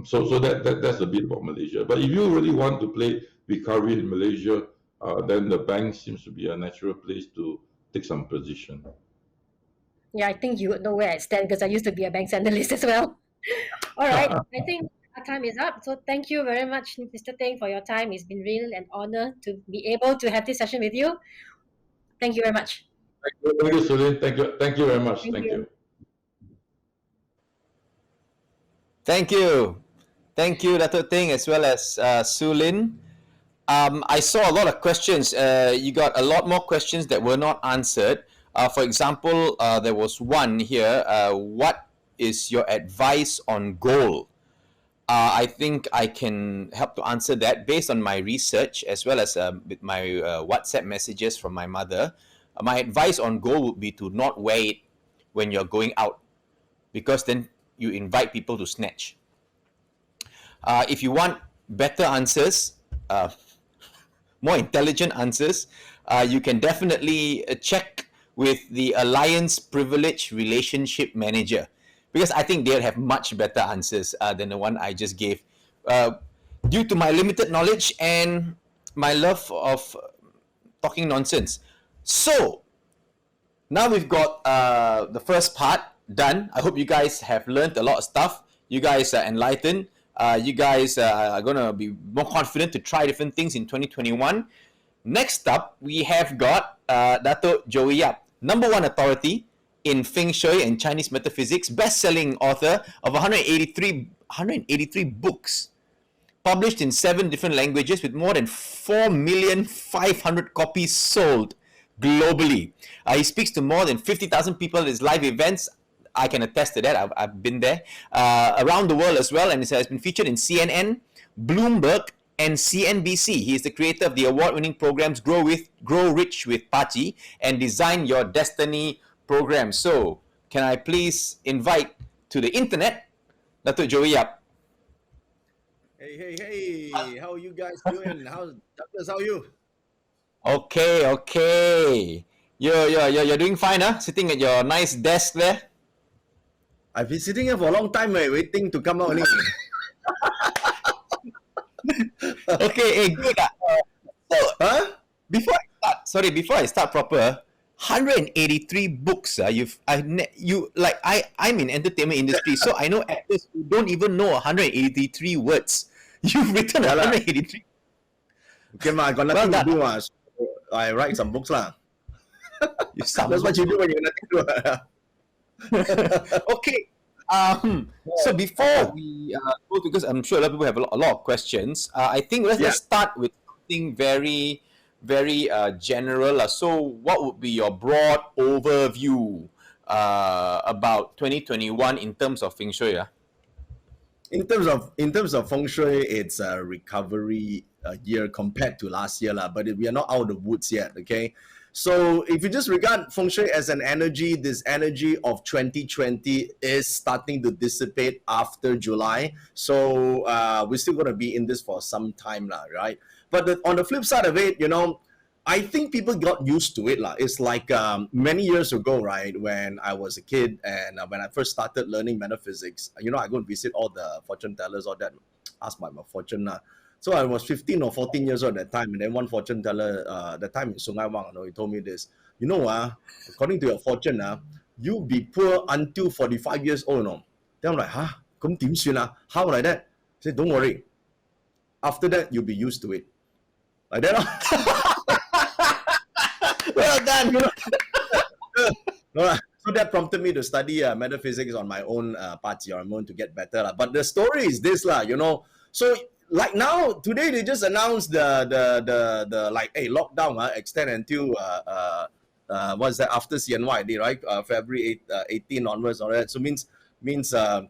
So that's a bit about Malaysia. But if you really want to play recovery in Malaysia, then the bank seems to be a natural place to take some position. Yeah, I think you would know where I stand because I used to be a banks analyst as well. All right, I think our time is up. So thank you very much, Mr. Teng, for your time. It's been really an honor to be able to have this session with you. Thank you very much. Thank you, Sulin. Thank you very much. Thank Thank you. you. Thank you. Thank you, Dato Ting, as well as Sulin. I saw a lot of questions. You got a lot more questions that were not answered. For example, there was one here. What is your advice on gold? I think I can help to answer that based on my research as well as with my WhatsApp messages from my mother. My advice on gold would be to not wear it when you're going out because then you invite people to snatch. If you want better answers, more intelligent answers, you can definitely check with the Alliance Privilege Relationship Manager because I think they'll have much better answers than the one I just gave. Due to my limited knowledge and my love of talking nonsense. So, now we've got the first part done. I hope you guys have learned a lot of stuff. You guys are enlightened. You guys are going to be more confident to try different things in 2021. Next up, we have got Dato Joey Yap, #1 authority in Feng Shui and Chinese metaphysics, best-selling author of 183 books, published in 7 different languages with more than 4,500,000 copies sold globally. He speaks to more than 50,000 people at his live events. I can attest to that. I've been there around the world as well, and it has been featured in CNN, Bloomberg, and CNBC. He is the creator of the award-winning programs Grow Rich with Pachi and Design Your Destiny program. So, can I please invite to the internet, Dato Joey Yap. Hey, how are you guys doing? Douglas, how are you? Okay. You're doing fine, huh? Sitting at your nice desk there. I've been sitting here for a long time, waiting to come out. Only. Okay, good. So, Huh? before I start proper, 183 books. I'm in entertainment industry, so I know actors who don't even know 183 words. You've written 183. Okay, I got nothing to do. So I write some books lah. That's what you do when you have nothing to do. Okay. So before we go, because I'm sure a lot of people have a lot of questions, I think let's start with something very, very general. So, what would be your broad overview about 2021 in terms of Feng Shui? In terms of feng shui, it's a recovery year compared to last year lah. But we are not out of the woods yet. Okay, so if you just regard feng shui as an energy, this energy of 2020 is starting to dissipate after July. So we're still going to be in this for some time lah, right? But on the flip side of it, I think people got used to it lah. It's like many years ago, right, when I was a kid and when I first started learning metaphysics, I go and visit all the fortune tellers, all that, ask my fortune lah. So I was 15 or 14 years old at that time, and then one fortune teller, that time in Sungai Wang, he told me this, according to your fortune, you'll be poor until 45 years old, no? Then I'm like, huh? How like that? He said, don't worry. After that, you'll be used to it. Like that. Well done. So that prompted me to study metaphysics on my own party, or my own, to get better. But the story is this, so like now, today they just announced the lockdown extend until what's that, after CNY day, right? February 18 onwards, all that. So means we're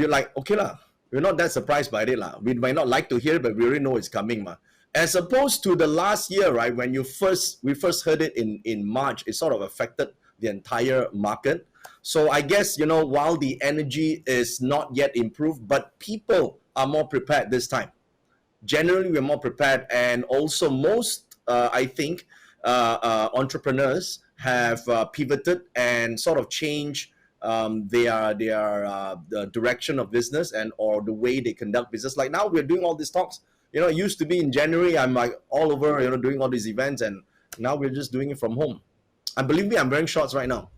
like, okay lah, we're not that surprised by it lah. We might not like to hear it, but we already know it's coming ma. As opposed to the last year, right, when we first heard it in March, it sort of affected the entire market. So I guess, while the energy is not yet improved, but people are more prepared this time. Generally, we're more prepared, and also most, I think, entrepreneurs have pivoted and sort of changed the direction of business or the way they conduct business. Like now, we're doing all these talks. It used to be in January, I'm like all over, doing all these events, and now we're just doing it from home. And believe me, I'm wearing shorts right now.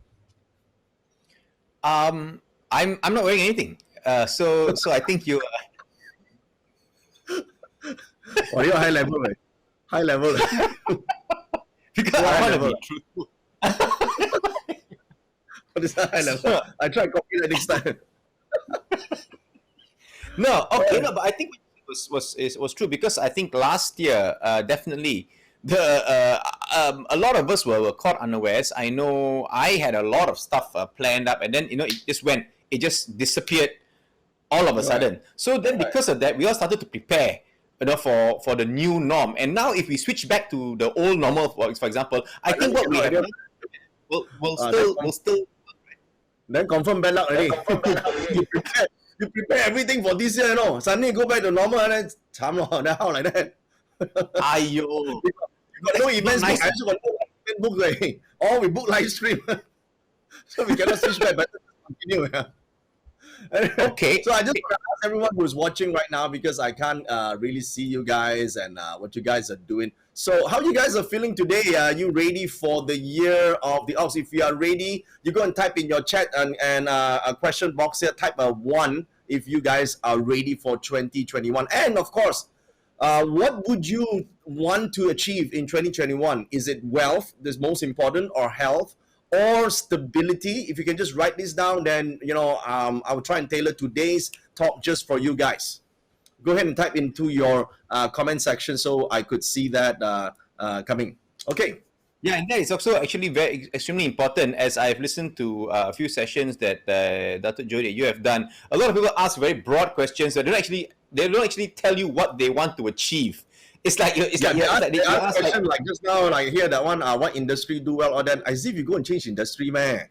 I'm not wearing anything. So I think you. Oh, you're high level, right? High level. Because I want to be truthful. What is that high level? I try to copy that next time. No, okay, no, but I think it was true because I think last year, definitely the a lot of us were caught unawares. I know I had a lot of stuff planned up, and then it just disappeared all of a sudden. So then, because of that, we all started to prepare, for the new norm. And now, if we switch back to the old normal, for example, I think what we have done will still. Then confirm bad luck already. You prepare everything for this year, you know. Suddenly go back to normal and then 惨咯, then how like that? Ayo. You got no events booked. I also got no event booked already. Or we book live stream. So we cannot switch back, but continue. Yeah. Okay. So I just want to ask everyone who's watching right now, because I can't really see you guys and what you guys are doing. So how you guys are feeling today? Are you ready for the year of the ox? If you are ready, you go and type in your chat and a question box here. Type a 1 if you guys are ready for 2021. And of course, what would you want to achieve in 2021? Is it wealth that's most important, or health, or stability? If you can just write this down, then I will try and tailor today's talk just for you guys. Go ahead and type into your comment section so I could see that coming. Okay. Yeah, and that is also actually extremely important, as I've listened to a few sessions that Dr. Joey, you have done. A lot of people ask very broad questions that they don't actually tell you what they want to achieve. It's like they ask question like just now, like here that one, what industry do well, or that as if you go and change industry, man.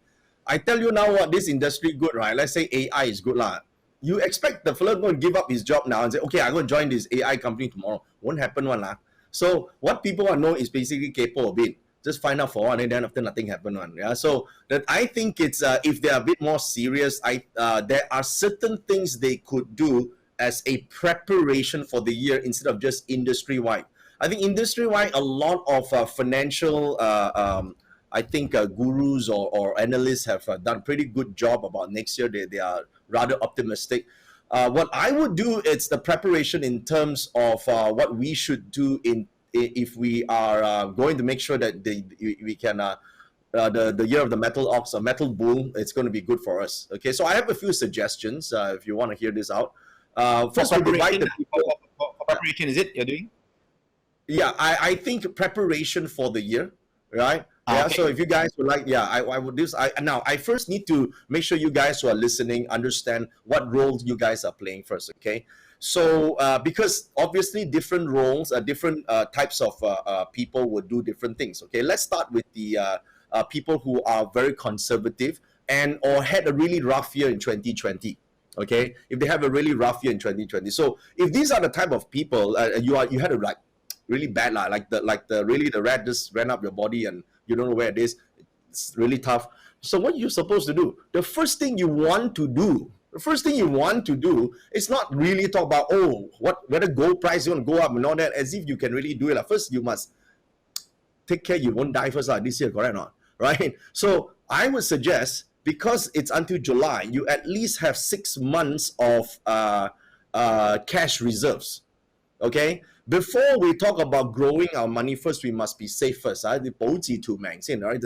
I tell you now what this industry good, right? Let's say AI is good lah. You expect the fellow going to give up his job now and say, okay, I'm going to join this AI company tomorrow. Won't happen one lah. So what people want to know is basically kepo a bit. Just find out for one, and then after nothing happen one. Yeah. So that I think it's if they're a bit more serious, there are certain things they could do as a preparation for the year instead of just industry-wide. I think industry-wide, a lot of financial, I think gurus or analysts have done a pretty good job about next year. They are rather optimistic. What I would do, it's the preparation in terms of what we should do if we are going to make sure that we can the year of the metal ox or metal bull, it's going to be good for us. Okay, so I have a few suggestions if you want to hear this out. First, we divide the people. For preparation, is it you're doing? Yeah, I think preparation for the year, right? Yeah. Okay. So if you guys would like, I would do. Now I first need to make sure you guys who are listening understand what roles you guys are playing first. Okay. So because obviously different roles, different types of people would do different things. Okay. Let's start with the people who are very conservative or had a really rough year in 2020. Okay, if they have a really rough year in 2020. So if these are the type of people you had a really bad like the rat just ran up your body and you don't know where it is, it's really tough. So what you're supposed to do, the first thing you want to do is not really talk about whether gold price is going to go up and all that, as if you can really do it. First you must take care you won't die first this year, correct or not? Right? So I would suggest, because it's until July, you at least have 6 months of cash reserves. Okay? Before we talk about growing our money, first we must be safe first. The right?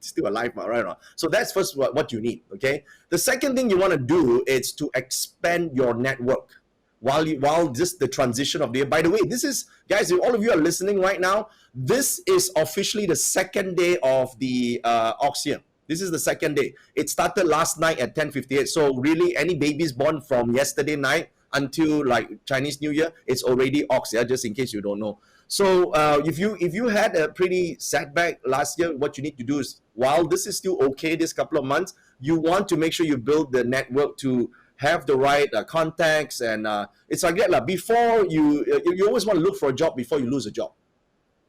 Still alive, right? So that's first what you need. Okay? The second thing you want to do is to expand your network while just the transition of the year. By the way, this is, guys, if all of you are listening right now, this is officially the second day of the ox year. This is the second day. It started last night at 10:58. So really, any babies born from yesterday night until like Chinese New Year, it's already ox. Yeah, just in case you don't know. So if you had a pretty setback last year, what you need to do is, while this is still okay, this couple of months, you want to make sure you build the network to have the right contacts, and it's like that. Before you always want to look for a job before you lose a job.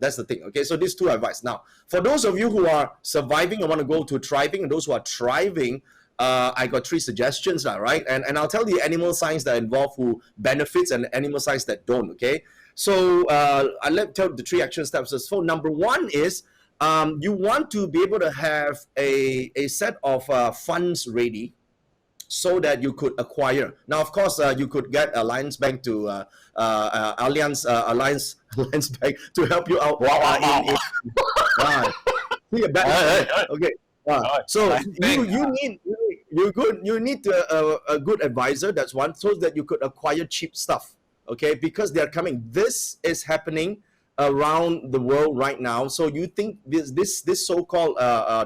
That's the thing. Okay, so these two advice. Now, for those of you who are surviving and want to go to thriving, and those who are thriving, I got 3 suggestions, right? And I'll tell the animal signs that are involved who benefits and animal signs that don't. Okay, so I'll tell the 3 action steps. So number 1 is you want to be able to have a set of funds ready, so that you could acquire. Now, of course, you could get Alliance Bank to Alliance Bank to help you out. Wow. Okay. So you you need a good advisor. That's one, so that you could acquire cheap stuff. Okay, because they are coming. This is happening around the world right now. So you think this so-called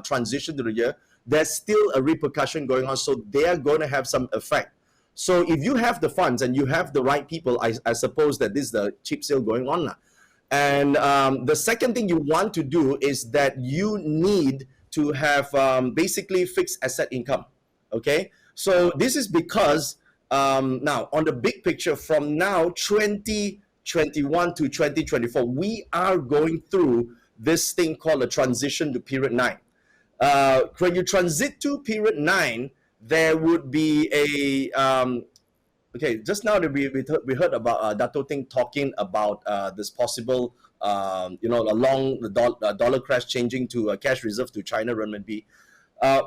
transition to the year, there's still a repercussion going on. So they are going to have some effect. So if you have the funds and you have the right people, I suppose that this is the cheap sale going on now. And the second thing you want to do is that you need to have basically fixed asset income. Okay, so this is because now on the big picture, from now 2021 to 2024, we are going through this thing called a transition to period 9. When you transit to period 9, there would be a okay, just now that we heard about Dato Ting talking about this possible along the dollar crash changing to a cash reserve to China renminbi.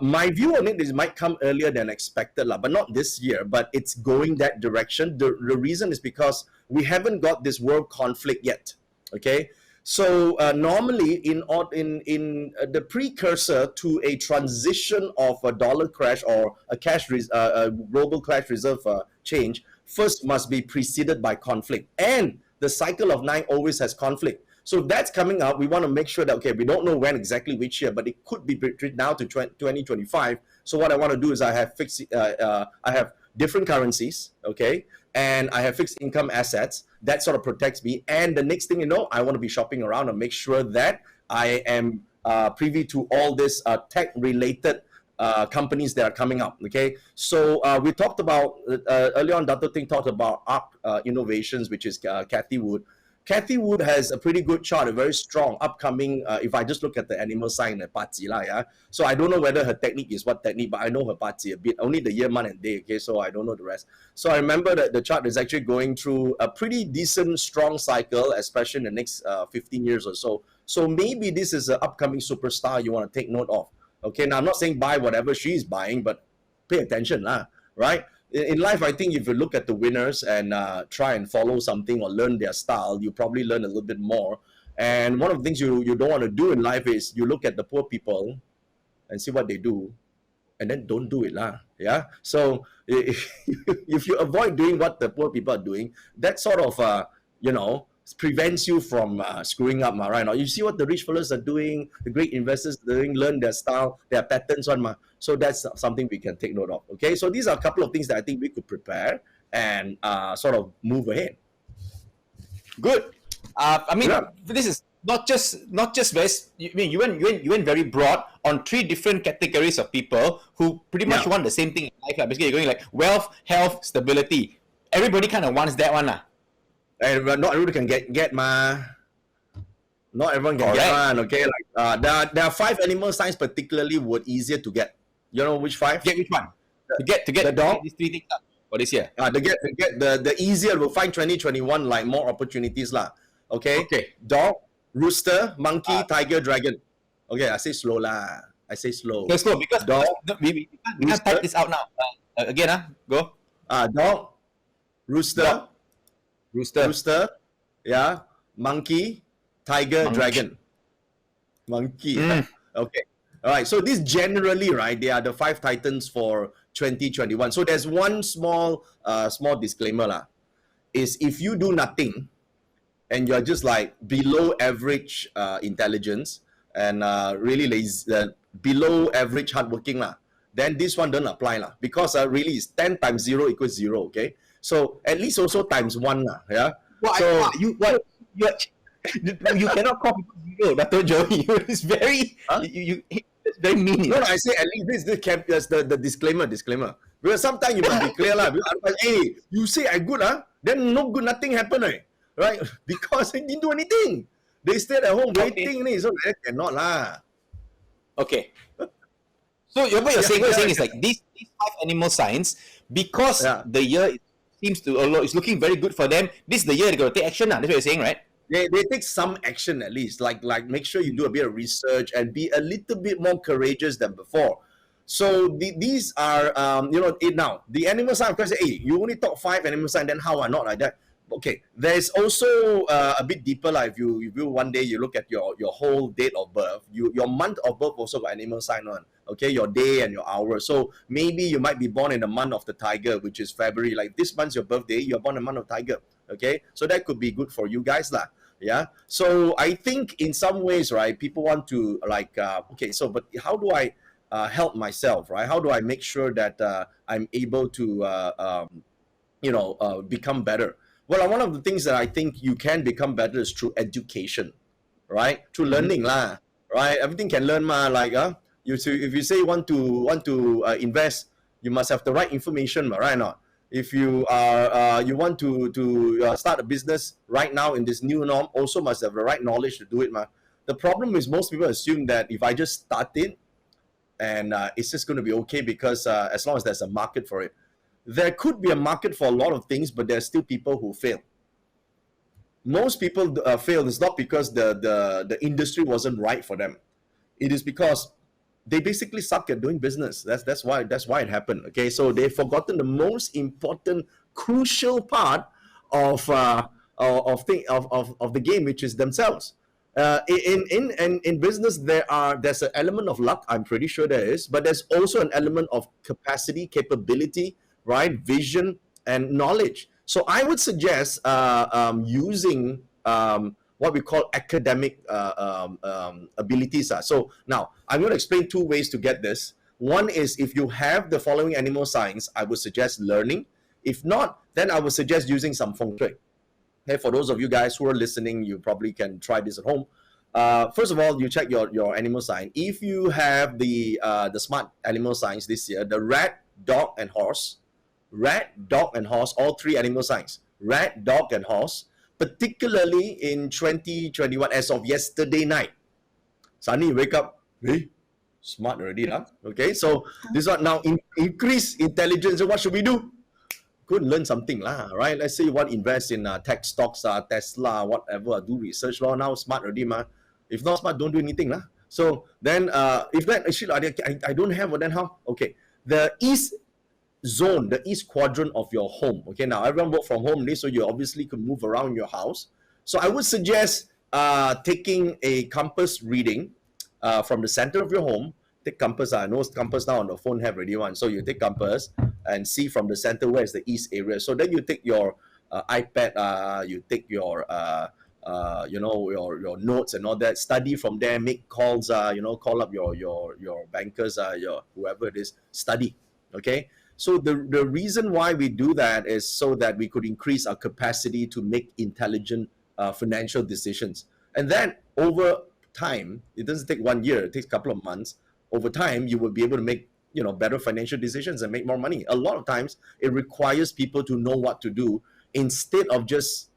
My view on it is it might come earlier than expected, but not this year, but it's going that direction. The reason is because we haven't got this world conflict yet. Okay, so normally in the precursor to a transition of a dollar crash or a global cash reserve change, first must be preceded by conflict, and the cycle of 9 always has conflict. So that's coming up. We want to make sure that, okay, we don't know when exactly which year, but it could be between now to 2025. So what I want to do is I have different currencies, okay, and I have fixed income assets that sort of protects me. And the next thing you know, I want to be shopping around and make sure that I am privy to all this tech-related companies that are coming up. Okay, so we talked about earlier on. Dato Ting talked about ARC Innovations, which is Kathy Wood. Kathy Wood has a pretty good chart, a very strong upcoming. If I just look at the animal sign, Pazi lah, yeah. So I don't know whether her technique is what technique, but I know her Pazi a bit. Only the year, month, and day. Okay, so I don't know the rest. So I remember that the chart is actually going through a pretty decent, strong cycle, especially in the next 15 years or so. So maybe this is an upcoming superstar you want to take note of. Okay, now I'm not saying buy whatever she's buying, but pay attention lah, right? In life, I think if you look at the winners and try and follow something or learn their style, you probably learn a little bit more. And one of the things you don't want to do in life is you look at the poor people and see what they do, and then don't do it lah. Yeah. So if you avoid doing what the poor people are doing, that sort of prevents you from screwing up, right? Now you see what the rich fellows are doing, the great investors are doing, learn their style, their patterns on. So that's something we can take note of. Okay, so these are a couple of things that I think we could prepare and sort of move ahead. Good. I mean, this is not just very. You went very broad on 3 different categories of people who pretty much want the same thing in life. Basically, you're going like wealth, health, stability. Everybody kind of wants that one lah. And not everybody can get Not everyone can get one. Okay, like there are 5 animal signs particularly were easier to get. You know which 5? Get which one? To get the dog. These 3 things for this year. To get the easier, we'll find 2021 like more opportunities lah. Okay. Dog, rooster, monkey, tiger, dragon. Okay, I say slow lah. I say slow. Let's go because dog. We can't type this out now. Again, go. Dog, rooster, yeah, monkey, tiger, dragon. Monkey. Okay. All right. So this generally, right, they are the 5 titans for 2021. So there's one small disclaimer lah. Is if you do nothing and you're just like below average intelligence and really lazy, below average hardworking lah, then this one don't apply lah, because really it's 10 times 0 equals 0. Okay. So at least also times 1 lah. Yeah. You cannot call people 0, Dato' Joey. It's very it's very mean. No, I say at least this the disclaimer. Because sometimes you must be clear lah. Otherwise, hey, you say I good then no good, nothing happen right? Because they didn't do anything. They stayed at home waiting. So they cannot lah. Okay. So what you're saying is like these 5 animal signs, because the year seems to is looking very good for them. This is the year they're going to take action. That's what you're saying, right? They take some action at least, like make sure you do a bit of research and be a little bit more courageous than before. So these are now the animal sign. Of course, hey, you only talk 5 animal sign, then how are not like that? Okay, there's also a bit deeper. Like if you one day you look at your whole date of birth, your month of birth also got animal sign on. Okay, your day and your hour. So maybe you might be born in the month of the tiger, which is February. Like this month's your birthday, you're born in the month of tiger. Okay, so that could be good for you guys lah. Yeah. So I think in some ways, right, people want to like okay. So but how do I help myself, right? How do I make sure that I'm able to become better? Well, one of the things that I think you can become better is through education, right? Through learning lah, right? Everything can learn ma. Like if you say you want to invest, you must have the right information, ma, right? Or not? If you are you want to start a business right now in this new norm, also must have the right knowledge to do it, ma. The problem is most people assume that if I just start it and it's just going to be okay because as long as there's a market for it. There could be a market for a lot of things, but there's still people who fail. Most people fail is not because the industry wasn't right for them. It is because they basically suck at doing business. That's why it happened. Okay, so they've forgotten the most important, crucial part of the game, which is themselves. In business, there's an element of luck. I'm pretty sure there is, but there's also an element of capacity, capability, right? Vision and knowledge. So I would suggest using what we call academic abilities. So now I'm going to explain two ways to get this. One is if you have the following animal signs, I would suggest learning. If not, then I would suggest using some feng shui. Okay, for those of you guys who are listening, you probably can try this at home. First of all, you check your animal sign. If you have the smart animal signs this year, the rat, dog, and horse, all three animal signs, rat, dog, and horse, particularly in 2021, as of yesterday night. Suddenly you wake up, hey, smart already, lah. Okay, so this one now increase intelligence. So what should we do? Go and learn something, lah, right? Let's say you want to invest in tech stocks, Tesla, whatever, do research, law. Now smart already, ma. If not smart, don't do anything, lah. So then, if that actually I don't have, well, then how? Okay, the east zone, the east quadrant of your home. Okay, now everyone work from home, so you obviously could move around your house. So I would suggest taking a compass reading from the center of your home. Take compass. I know compass now on the phone have already one. So you take compass and see from the center where is the east area. So then you take your iPad, you take your your notes and all that. Study from there. Make calls. Call up your bankers, your whoever it is. Study. Okay. So the reason why we do that is so that we could increase our capacity to make intelligent financial decisions. And then over time, it doesn't take 1 year, it takes a couple of months. Over time, you will be able to make better financial decisions and make more money. A lot of times, it requires people to know what to do instead of just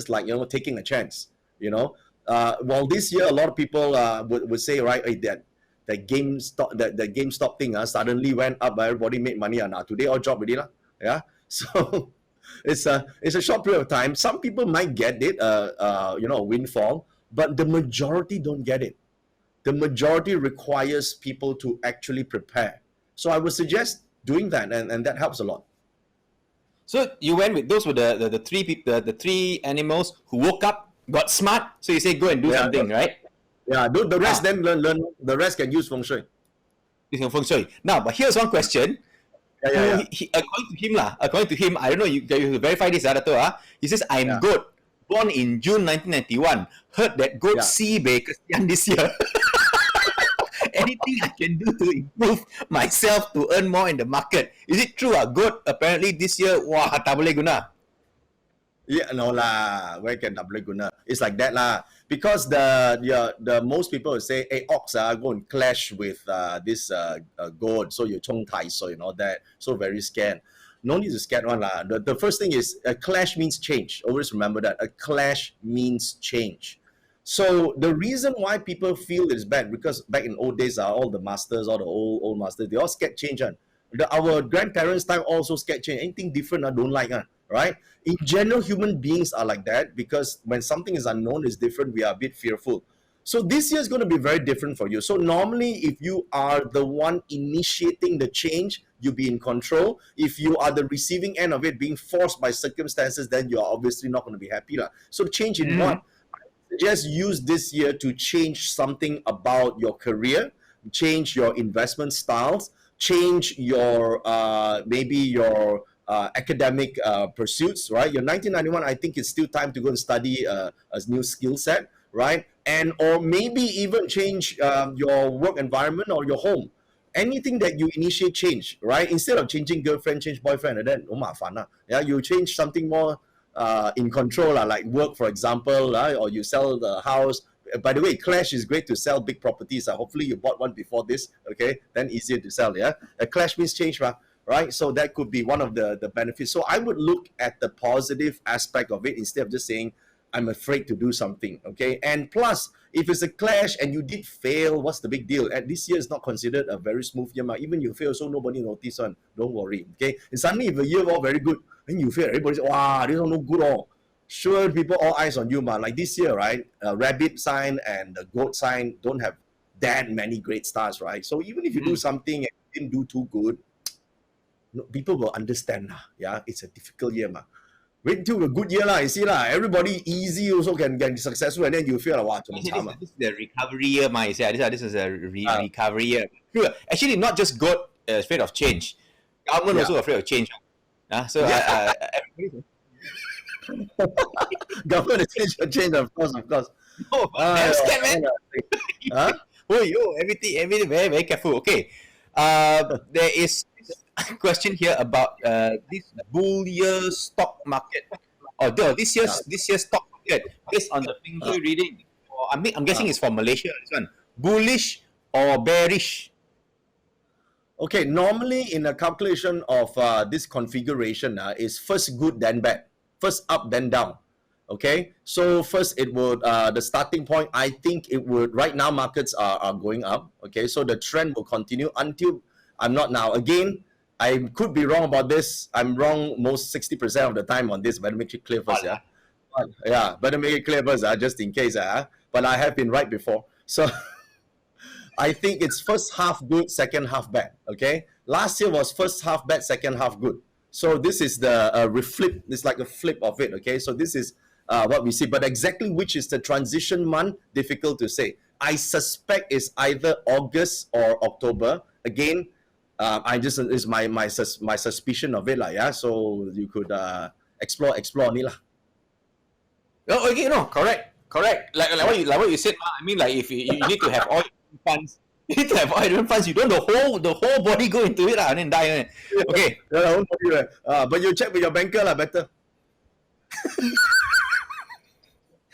like taking a chance. Well, this year a lot of people would say, right, that GameStop thing suddenly went up, everybody made money, and today all drop already lah. Yeah, so it's a short period of time. Some people might get it, a windfall, but the majority don't get it. The majority requires people to actually prepare. So I would suggest doing that, and that helps a lot. So you went with those were the three people, the three animals who woke up, got smart. So you say go and do something, right? Yeah, the rest then learn. The rest can use feng shui. Using feng shui. Now, but here's one question. According to him, I don't know. You verify this, He says, "I'm goat, born in June 1991. Heard that goat CB kesian this year. Anything I can do to improve myself to earn more in the market? Is it true? Goat apparently this year, wah, tak boleh guna." Yeah, no lah. Where can double guna? It's like that lah. Because the most people will say, hey, ox go and clash with this goat, so you chong tai so and all that. So very scared. No need to scare one lah. The first thing is a clash means change. Always remember that. A clash means change. So the reason why people feel it's bad, because back in old days, all the masters, all the old masters, they all scared change. Our grandparents' time also scared change. Anything different, I don't like. Right? In general, human beings are like that because when something is unknown, is different, we are a bit fearful. So this year is going to be very different for you. So normally, if you are the one initiating the change, you'll be in control. If you are the receiving end of it, being forced by circumstances, then you're obviously not going to be happy. So change in what? Just use this year to change something about your career, change your investment styles, change your maybe your academic pursuits, right? Your 1991, I think it's still time to go and study a new skill set, right? And or maybe even change your work environment or your home. Anything that you initiate change, right? Instead of changing girlfriend, change boyfriend, and then yeah, you change something more in control, like work, for example, or you sell the house. By the way, Clash is great to sell big properties. Hopefully you bought one before this, okay? Then easier to sell, yeah? A Clash means change, right? So that could be one of the benefits. So I would look at the positive aspect of it instead of just saying, I'm afraid to do something, okay? And plus, if it's a clash and you did fail, what's the big deal? And this year is not considered a very smooth year. Even you fail, so nobody notice one. Don't worry, okay? And suddenly, if a year was very good, then you fail, everybody says, wow, this one no good all. Sure, people all eyes on you, man. Like this year, right? Rabbit sign and the goat sign don't have that many great stars, right? So even if you do something and you didn't do too good, people will understand. Yeah, it's a difficult year, man. Wait until a good year, you see, everybody easy also can get successful, and then you feel like, wow, this is the recovery year, this is a recovery year. Sure. Actually, not just God afraid of change. Government also afraid of change. Government is change, of course. Oh, I'm scared, man. Everything, very, very careful. Okay. There is a question here about this bull year stock market, or this year's stock market based on the Feng Shui reading. I'm guessing it's from Malaysia. This one, bullish or bearish? Okay, normally in a calculation of this configuration, is first good then bad, first up then down. Okay, so first it would the starting point. I think it would right now markets are going up. Okay, so the trend will continue until I'm not now. Again, I could be wrong about this. I'm wrong most 60% of the time on this. Better make it clear first, better make it clear first, just in case. But I have been right before. So I think it's first half good, second half bad. Okay, last year was first half bad, second half good. So this is the reflip. It's like a flip of it. Okay, so this is what we see. But exactly which is the transition month, difficult to say. I suspect it's either August or October. Again, I just is my suspicion of it, yeah. So you could explore only lah. Oh, okay, no, correct. Like what you said. I mean, like if you need to have all your funds, you need to have all your funds. You don't the whole body go into it and then die. Okay. The whole body, but you check with your banker lah, better.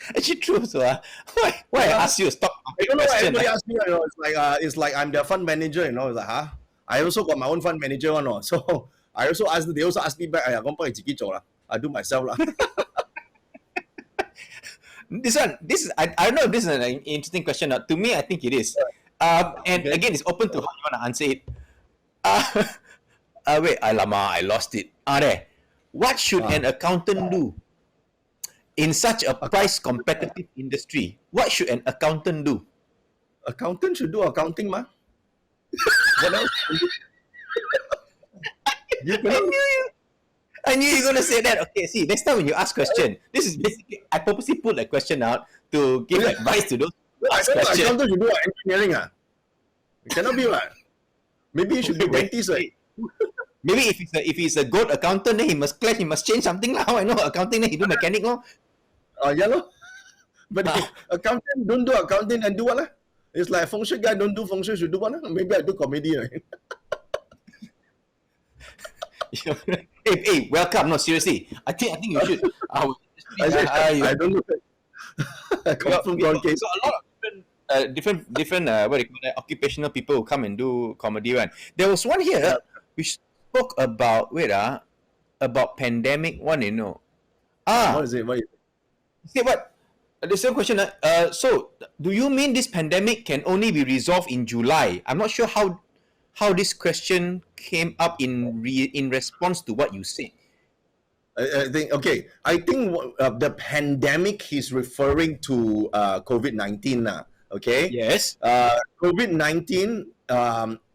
Actually, true. So, why I ask you a stock market I don't know why question? everybody asks me. It's like I'm their fund manager. It's like, I also got my own fund manager one. So I also ask. They also ask me back. I do myself lah. This is I don't know if this is an interesting question. To me, I think it is. And again, it's open to how you want to answer it. Wait, I lost it. There. What should an accountant do in such a price competitive industry? What should an accountant do? Accountant should do accounting, ma. What else? I knew you were going to say that. Okay, see, next time when you ask question, this is basically, I purposely put a question out to give advice to those who ask questions. Accountant should do engineering, It cannot be like. Maybe you should be dentist, right? Maybe if he's a good accountant, then he must change something lah. How I know accounting, then he do mechanic lor. Yeah lor. But if accountant don't do accounting and do what lah? It's like feng shui guy don't do feng shui, should do what lah? Maybe I do comedy, right? Hey, welcome. No, seriously. I think you should. I don't know. Confirm gone case. So a lot of different what do you call that, occupational people who come and do comedy, right? There was one here which spoke about about pandemic one, What is it? See what? The same question. So do you mean this pandemic can only be resolved in July? I'm not sure how this question came up in response to what you said. I think the pandemic he's referring to COVID-19 Okay. Yes. COVID-19,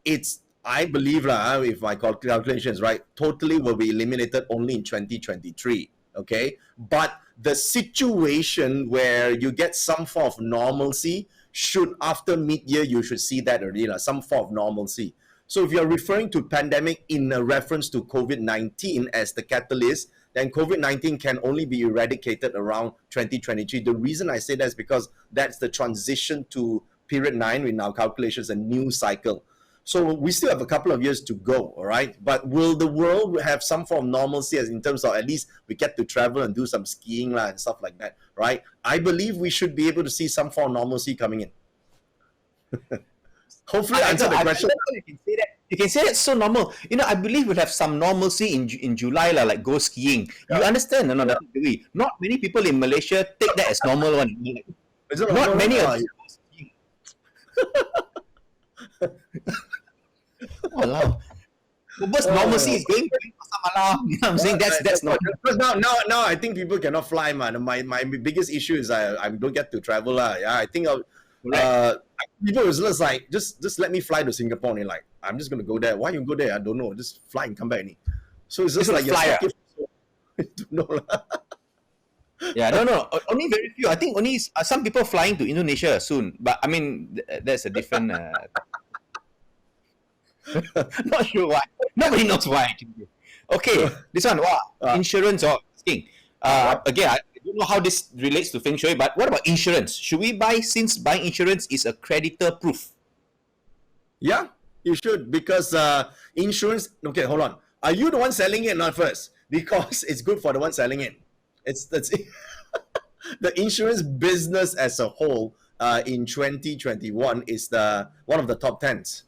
it's, I believe, if my calculation is right, totally will be eliminated only in 2023. Okay. But the situation where you get some form of normalcy should, after mid-year, you should see that already, some form of normalcy. So if you're referring to pandemic in a reference to COVID-19 as the catalyst, then COVID-19 can only be eradicated around 2023. The reason I say that is because that's the transition to period 9 in our calculations, a new cycle. So we still have a couple of years to go, all right? But will the world have some form of normalcy, as in terms of at least we get to travel and do some skiing and stuff like that, right? I believe we should be able to see some form of normalcy coming in. Hopefully I answered the question. You can say that. You can say that's so normal. I believe we'll have some normalcy in July, like go skiing. You understand? No, not many people in Malaysia take that as normal one. Is it Not normal? many of them go skiing. Walao. Because normalcy is going to pasar malam. You know what I'm saying? That's not. Because now I think people cannot fly, man. My biggest issue is I don't get to travel, Yeah, I think people was just like, just let me fly to Singapore, and like, I'm just gonna go there. Why you go there? I don't know. Just fly and come back. So it's just like fly. I don't know. Yeah, no. Only very few. I think only some people flying to Indonesia soon. But I mean, that's a different. Not sure why. Nobody knows why. Actually. Okay, this one. Insurance or skiing. Again, I don't know how this relates to feng shui, but what about insurance? Should we buy, since buying insurance is a creditor proof? Yeah, you should, because insurance. Okay, hold on. Are you the one selling it, not first? Because it's good for the one selling it. That's the insurance business as a whole in 2021 is one of the top 10s.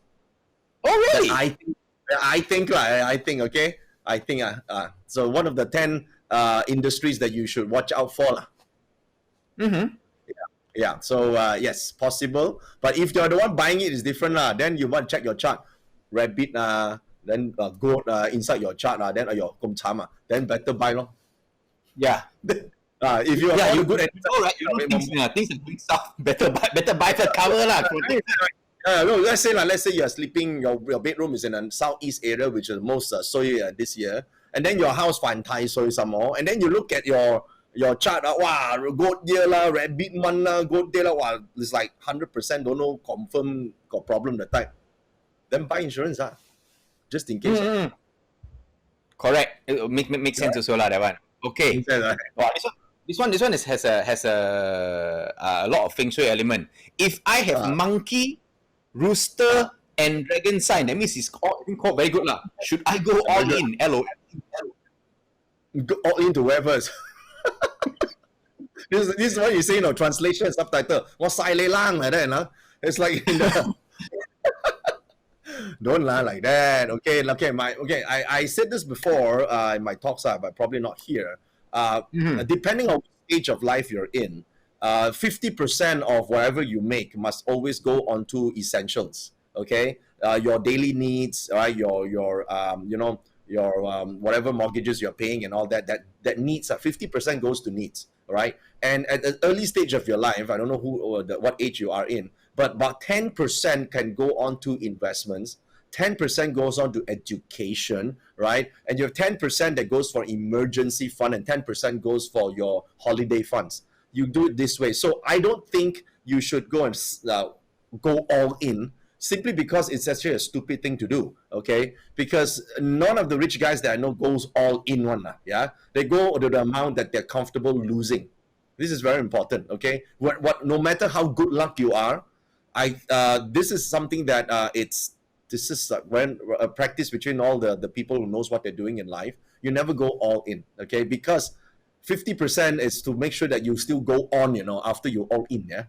Oh, really? I think. Okay. I think. So one of the 10 industries that you should watch out for. Mm-hmm. Yeah. So yes, possible. But if you're the one buying it, it's different. Then you want to check your chart. Rabbit, then goat inside your chart. Then your gomchama. Then better buy. Yeah. If you are you're good at right. Things are going south. Better buy the cover lah. no, let's say you're sleeping, your bedroom is in a southeast area, which is most soy this year, and then your house find Thai soy some more, and then you look at your chart, goat year rabbit month goat day it's like 100% don't know, confirm got problem the type. Then buy insurance just in case. Mm-hmm. Correct. It make sense also lah, that one. Okay. Wow, this one has a lot of feng shui element. If I have monkey, rooster, and dragon sign, that means it's called very good lah. Should I go all in? LOL. Go all into whoever's. This is what you say, translation and subtitle. What sai lei lang like that, It's like don't lie like that. Okay. I said this before in my talks, but probably not here. Depending on which stage of life you're in, 50% of whatever you make must always go onto essentials. Okay, your daily needs, right? Your whatever mortgages you're paying and all that needs, 50% goes to needs, right? And at the early stage of your life, I don't know what age you are in, but about 10% can go on to investments. 10% goes on to education, right? And you have 10% that goes for emergency fund, and 10% goes for your holiday funds. You do it this way. So I don't think you should go and go all in, simply because it's actually a stupid thing to do, okay? Because none of the rich guys that I know goes all in one, yeah? They go to the amount that they're comfortable losing. This is very important, okay? No matter how good luck you are, this is something that this is a practice between all the people who knows what they're doing in life. You never go all in, okay? Because 50% is to make sure that you still go on, after you all in, yeah.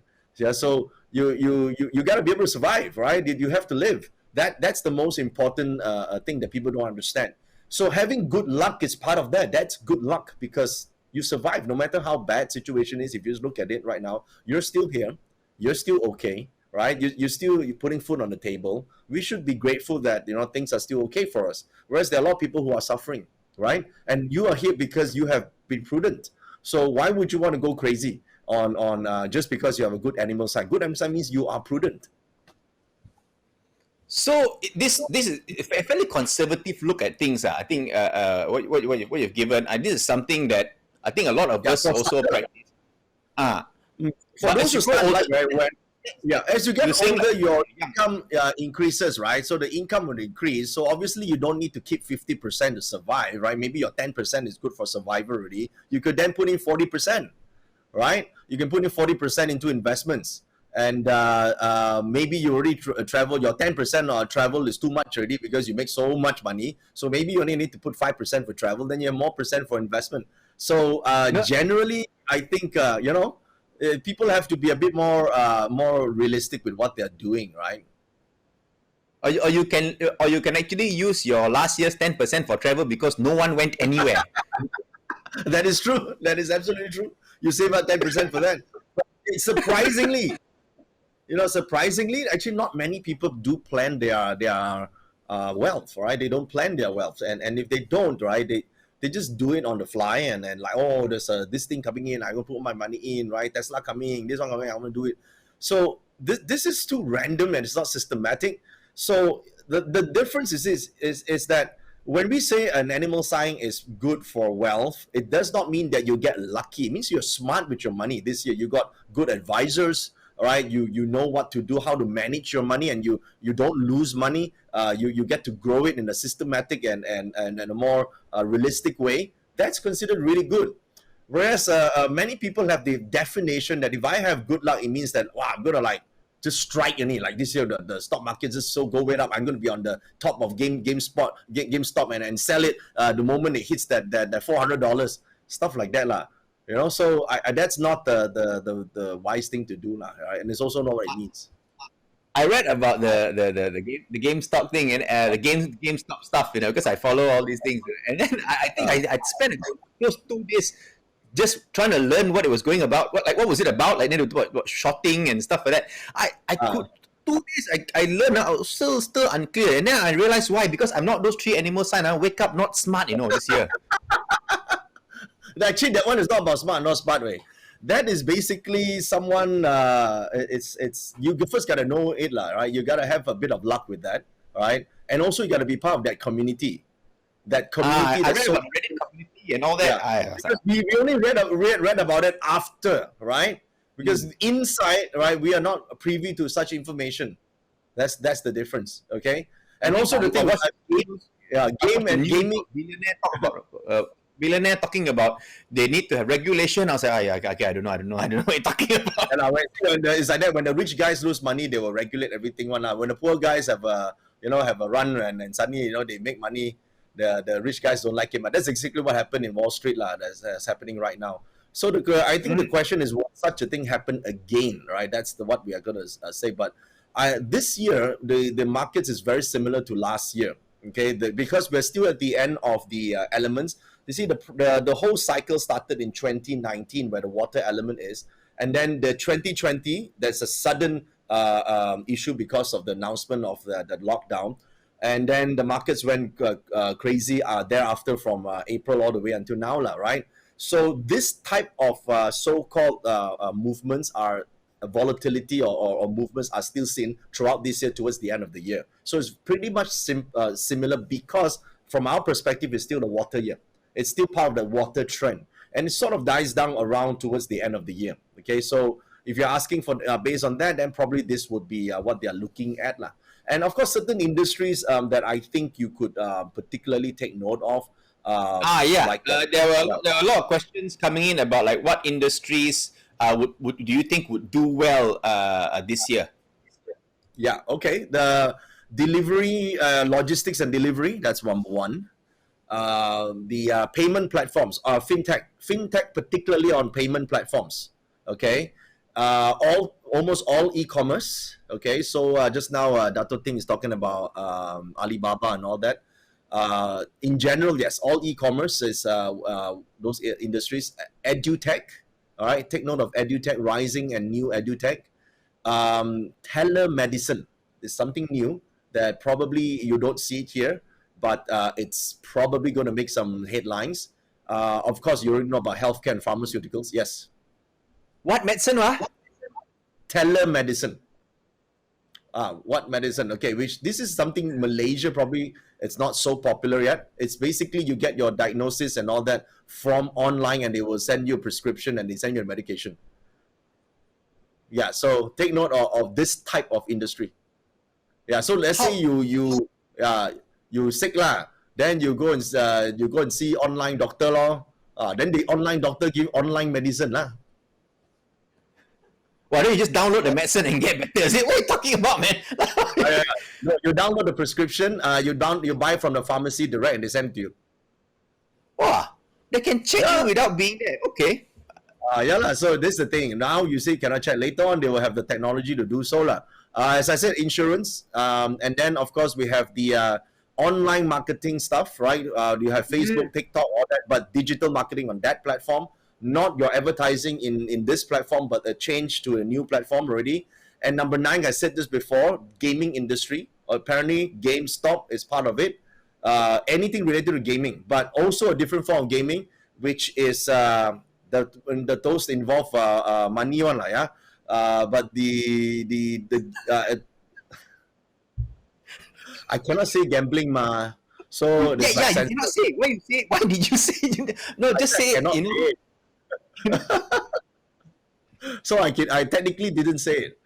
So you got to be able to survive, right? You have to live. That's the most important thing that people don't understand. So having good luck is part of that. That's good luck because you survive no matter how bad situation is. If you just look at it right now, you're still here. You're still okay, right? You're putting food on the table. We should be grateful that things are still okay for us. Whereas there are a lot of people who are suffering, right? And you are here because you have been prudent. So why would you want to go crazy just because you have a good animal sign. Good animal sign means you are prudent. So this is a fairly conservative look at things. I think what you've given, this is something that I think a lot of us for also practice. For But those as you who grow start older, life, as you get you're saying older, like- your income increases, right? So the income will increase. So obviously, you don't need to keep 50% to survive, right? Maybe your 10% is good for survival already. You could then put in 40%, right? You can put in 40% into investments. And maybe you already travel, your 10% travel is too much already because you make so much money. So maybe you only need to put 5% for travel, then you have more percent for investment. So generally, I think, people have to be a bit more realistic with what they're doing, right? or you can actually use your last year's 10% for travel because no one went anywhere. That is true. That is absolutely true. You save about 10% for that. But surprisingly, actually, not many people do plan their wealth, right? They don't plan their wealth, and if they don't, right, they just do it on the fly, and like, oh, there's this thing coming in, I'm gonna put my money in, right? Tesla coming, this one coming, I'm gonna do it. So this is too random and it's not systematic. So the difference is that when we say an animal sign is good for wealth, it does not mean that you get lucky. It means you're smart with your money. This year you got good advisors, all right? You know what to do, how to manage your money, and you don't lose money. You get to grow it in a systematic and a more realistic way. That's considered really good. Whereas many people have the definition that if I have good luck, it means that, wow, I'm gonna like just strike like this year the stock market just so go way up. I'm going to be on the top of GameStop and sell it the moment it hits that $400, stuff like that lah. So I that's not the wise thing to do lah, right? And it's also not what it means. I read about the GameStop thing and the GameStop stuff, because I follow all these things, and then I think I spent close 2 days just trying to learn what it was going about. What was it about? Like what shorting and stuff like that. I could 2 days I learned. I was still unclear, and then I realized why. Because I'm not those 3 animal signs. I wake up not smart, this year. Actually, that one is not about smart, not smart way. That is basically someone. It's you first gotta know it lah, right? You gotta have a bit of luck with that, right? And also you gotta be part of that community. That community. I read about Reddit community and all that. Yeah. Because we only read about it after, right? Because inside, right, we are not privy to such information. That's the difference, okay? And also the thing was, game and gaming. Billionaire talking about they need to have regulation. I was like, okay, I don't know what you're talking about. And it's like that. When the rich guys lose money, they will regulate everything. When the poor guys have a run and suddenly they make money. The rich guys don't like it, but that's exactly what happened in Wall Street lah. That's happening right now. So I think the question is, will such a thing happen again, right? That's what we are going to say. But this year, the markets is very similar to last year, okay? Because we're still at the end of the elements. You see, the whole cycle started in 2019, where the water element is, and then the 2020, there's a sudden issue because of the announcement of the lockdown. And then the markets went crazy thereafter from April all the way until now, right? So this type of so-called movements are volatility or movements are still seen throughout this year towards the end of the year. So it's pretty much similar because from our perspective, it's still the water year. It's still part of the water trend. And it sort of dies down around towards the end of the year. Okay, so if you're asking for based on that, then probably this would be what they're looking at lah. And of course, certain industries that I think you could particularly take note of. Like there were a lot of questions coming in about like what industries would do you think would do well this year? Yeah. Okay. The delivery, logistics and delivery. That's one. The payment platforms, fintech, particularly on payment platforms. Okay. Almost all e-commerce. Okay, so just now Dato Ting is talking about Alibaba and all that. In general, yes, all e-commerce is those industries. Edutech, all right, take note of edutech, rising and new edutech. Telemedicine is something new that probably you don't see it here, but it's probably going to make some headlines. Of course, you already know about healthcare and pharmaceuticals. Yes. What medicine, Telemedicine. What medicine? Okay, which this is something Malaysia probably it's not so popular yet. It's basically you get your diagnosis and all that from online, and they will send you a prescription and they send you a medication. Yeah, so take note of this type of industry. Yeah, so let's say you sick lah, then you go and see online doctor lor. Then the online doctor give online medicine lah. Why don't you just download the medicine and get better? Say, what are you talking about, man? No, you download the prescription, you buy from the pharmacy direct and they send it to you. Wow, they can check you without being there. Okay. Yeah lah. So this is the thing. Now you say cannot check. Later on, they will have the technology to do so lah. As I said, insurance, and then of course we have the online marketing stuff, right? You have Facebook, TikTok, all that, but digital marketing on that platform. Not your advertising in this platform, but a change to a new platform already. And number 9, I said this before, gaming industry. Apparently, GameStop is part of it. Anything related to gaming, but also a different form of gaming, which is the those involve money on, yeah. But I cannot say gambling, ma. So You cannot say. Why you say? Why did you say? No, just say it. You know. So I technically didn't say it.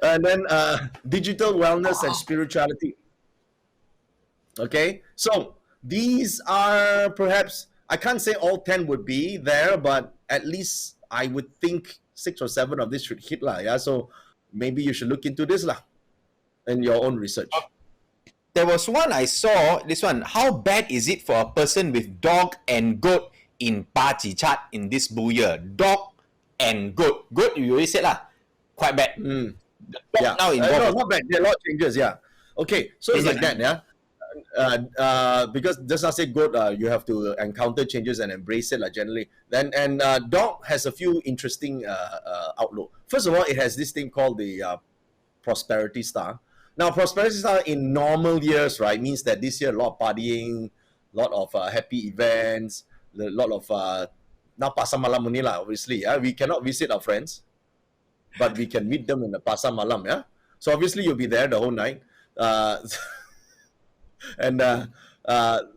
And then digital wellness and spirituality. Okay, so these are perhaps, I can't say all 10 would be there, but at least I would think 6 or 7 of this should hit lah. Yeah, so maybe you should look into this lah in your own research. There was one I saw, this one. How bad is it for a person with dog and goat in Pachi chart in this bull year? Dog and goat. Goat, you already said lah. Quite bad. Yeah. Now involved. No, not bad. There are a lot of changes, yeah. Okay, so it's like that, yeah. Because just as I say goat, you have to encounter changes and embrace it generally. And dog has a few interesting outlook. First of all, it has this thing called the prosperity star. Now, prosperity star in normal years, right, means that this year a lot of partying, a lot of happy events, a lot of now pasar malam only lah, obviously. Yeah, we cannot visit our friends, but we can meet them in the pasar malam. Yeah, so obviously you'll be there the whole night. And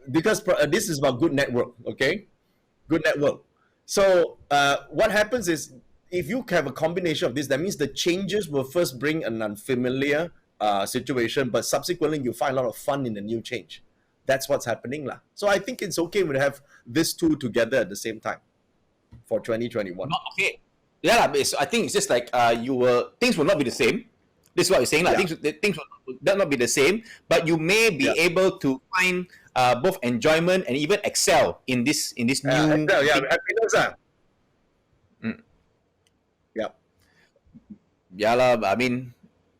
because this is about good network, okay? Good network. So what happens is, if you have a combination of this, that means the changes will first bring an unfamiliar situation, but subsequently you find a lot of fun in the new change. That's what's happening lah. So I think it's okay to have these two together at the same time for 2021. Not okay. Yeah, I think it's just like things will not be the same. This is what you're saying. Yeah. Things will not be the same, but you may be able to find both enjoyment and even excel in this new happiness. Yeah. Yeah lah, I mean,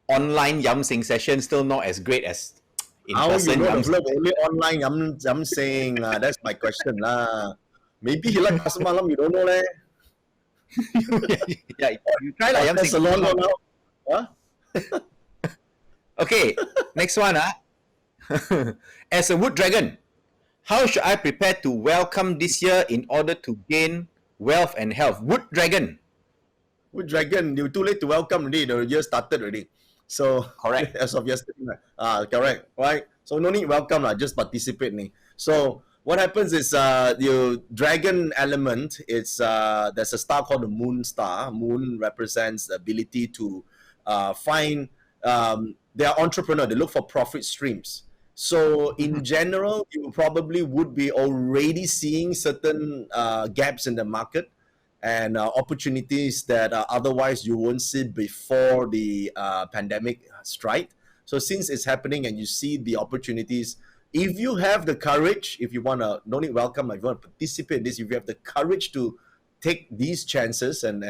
online yam sing session still not as great as in How person. you know the only online yam sing? That's my question lah. Maybe he like pasar malam, you don't know leh. Yeah, you try lah yam sing. Salon now. Huh? Okay, next one. As a wood dragon, how should I prepare to welcome this year in order to gain wealth and health? Wood dragon. Wood dragon, you're too late to welcome already. The year started already. So Correct. As of yesterday. Correct. Right. So no need welcome lah. Just participate ni. So what happens is your dragon element. It's there's a star called the moon star. Moon represents the ability to find. They are entrepreneur. They look for profit streams. So in general, you probably would be already seeing certain gaps in the market and opportunities that otherwise you won't see before the pandemic strike. So since it's happening and you see the opportunities, if you have the courage, if you want to, no need welcome, if you want to participate in this, if you have the courage to take these chances and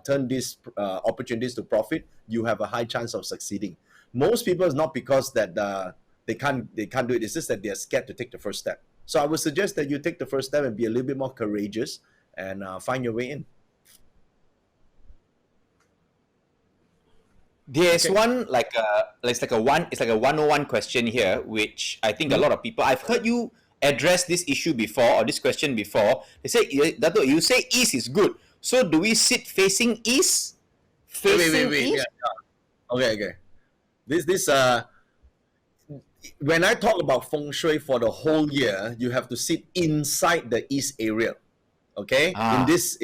turn these opportunities to profit, you have a high chance of succeeding. Most people, it's not because that they can't do it, it's just that they're scared to take the first step. So I would suggest that you take the first step and be a little bit more courageous and find your way in. There's one it's like a 101 question here, which I think a lot of people, I've heard you addressed this issue before or this question before. They say, Dato, you say east is good. So do we sit facing east? Facing Wait. east? Yeah. Okay. This when I talk about feng shui for the whole year, you have to sit inside the east area. Okay, in this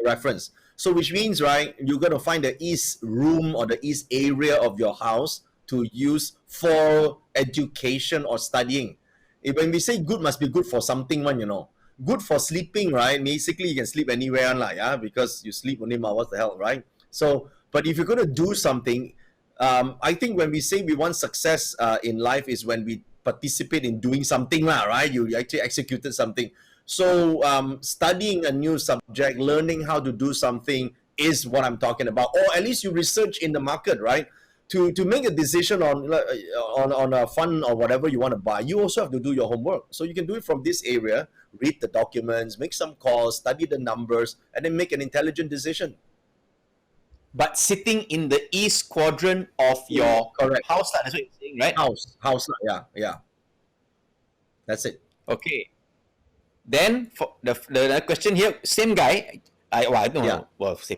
reference. So which means, right, you're gonna find the east room or the east area of your house to use for education or studying. When we say good, must be good for something, one, you know. Good for sleeping, right? Basically, you can sleep anywhere, yeah, because you sleep only, what the hell, right? So, but if you're gonna do something, I think when we say we want success in life is when we participate in doing something, right? You actually executed something. So studying a new subject, learning how to do something is what I'm talking about, or at least you research in the market, right? To make a decision on a fund or whatever you want to buy, you also have to do your homework. So you can do it from this area, read the documents, make some calls, study the numbers, and then make an intelligent decision. But sitting in the east quadrant of your correct house, that's what you're saying, right? House, yeah. That's it. Okay. Then for the question here, same guy. I don't know. Yeah. Well, same.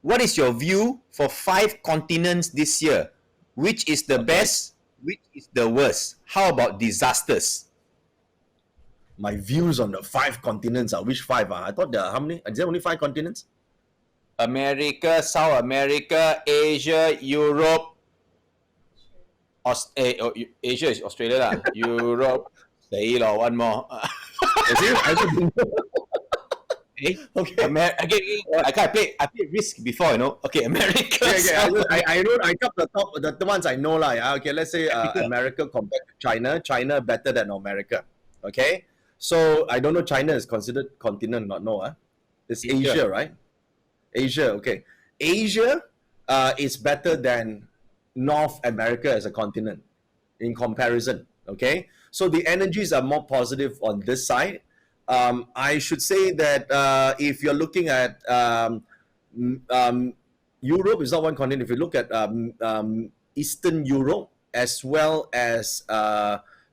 What is your view for 5 continents this year? Which is the best? Which is the worst? How about disasters? My views on the 5 continents are which 5? I thought there are how many? Is there only 5 continents? America, South America, Asia, Europe, Asia is Australia lah. Europe, say lah, one more. Okay. Again, I play risk before, you know. Okay, America. I know. I got the ones I know lah. Yeah. Okay, let's say America compared to China. China better than America. Okay, so I don't know. China is considered continent, not no. It's Asia, right? Asia. Okay, Asia is better than North America as a continent in comparison. Okay, so the energies are more positive on this side. I should say that if you're looking at Europe is not one continent. If you look at Eastern Europe as well as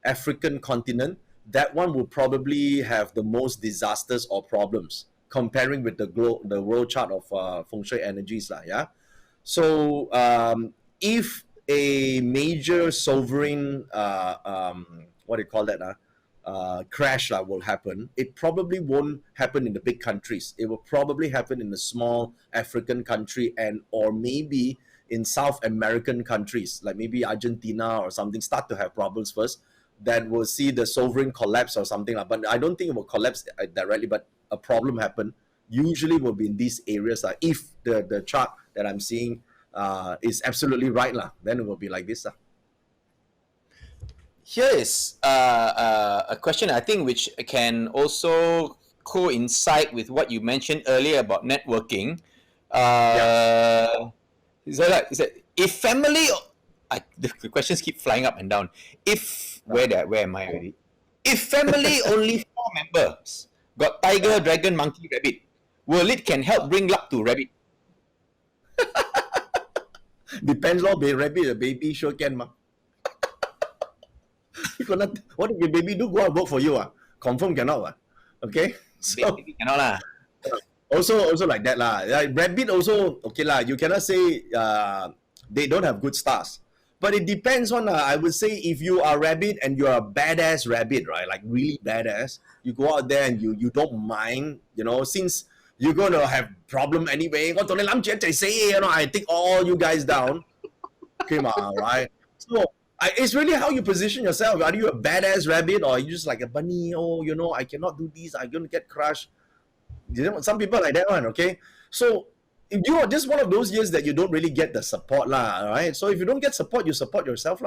African continent, that one will probably have the most disasters or problems comparing with the world chart of feng shui energies, yeah. So if a major sovereign what do you call that? Crash will happen, it probably won't happen in the big countries. It will probably happen in the small African country and or maybe in South American countries, like maybe Argentina or something, start to have problems first. That will see the sovereign collapse or something like. But I don't think it will collapse directly, but a problem happen. Usually will be in these areas. If the chart that I'm seeing is absolutely right, then it will be like this. Here is a question I think which can also coincide with what you mentioned earlier about networking. Is that if family? The questions keep flying up and down. Where am I already? If family only 4 members got tiger, dragon, monkey, rabbit, will it can help bring luck to rabbit? Depends on rabbit, a baby sure can. What if your baby do go out work for you? Confirm cannot. Okay? So, Baby cannot lah. Also like that lah. Like rabbit also okay lah. You cannot say they don't have good stars. But it depends on, I would say, if you are rabbit and you're a badass rabbit, right? Like really badass, you go out there and you don't mind, you know, since you're going to have problem anyway. I take all you guys down. Come on, right? So it's really how you position yourself. Are you a badass rabbit or are you just like a bunny? Oh, you know, I cannot do this. I'm going to get crushed. You know, some people like that one, okay? So if you are just one of those years that you don't really get the support right? So if you don't get support, you support yourself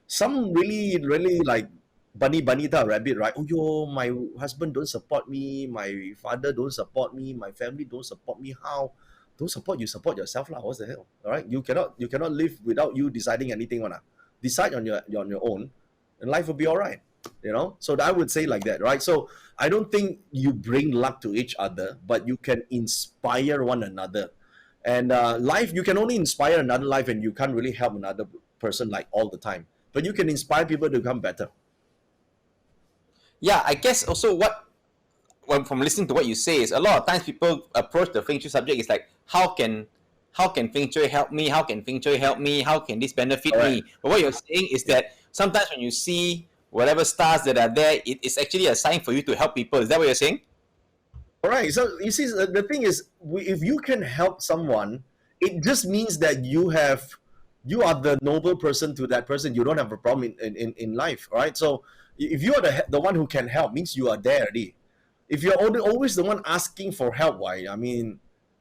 Some really like bunny type rabbit, right? Oh yo, my husband don't support me, my father don't support me, my family don't support me. How? Don't support, you support yourself What's the hell? All right, you cannot live without you deciding anything Decide on your own, and life will be all right. You know, so I would say like that, right? So I don't think you bring luck to each other, but you can inspire one another. And life, you can only inspire another life, and you can't really help another person like all the time. But you can inspire people to become better. Yeah, I guess also well, from listening to what you say is a lot of times people approach the feng shui subject is like how can feng shui help me? How can feng shui help me? How can this benefit Correct. me? But what you're saying is that sometimes when you see whatever stars that are there, it is actually a sign for you to help people. Is that what you're saying? All right. So you see, the thing is, if you can help someone, it just means that you are the noble person to that person. You don't have a problem in life. All right. So if you are the one who can help, means you are there already. If you're always the one asking for help, why? I mean,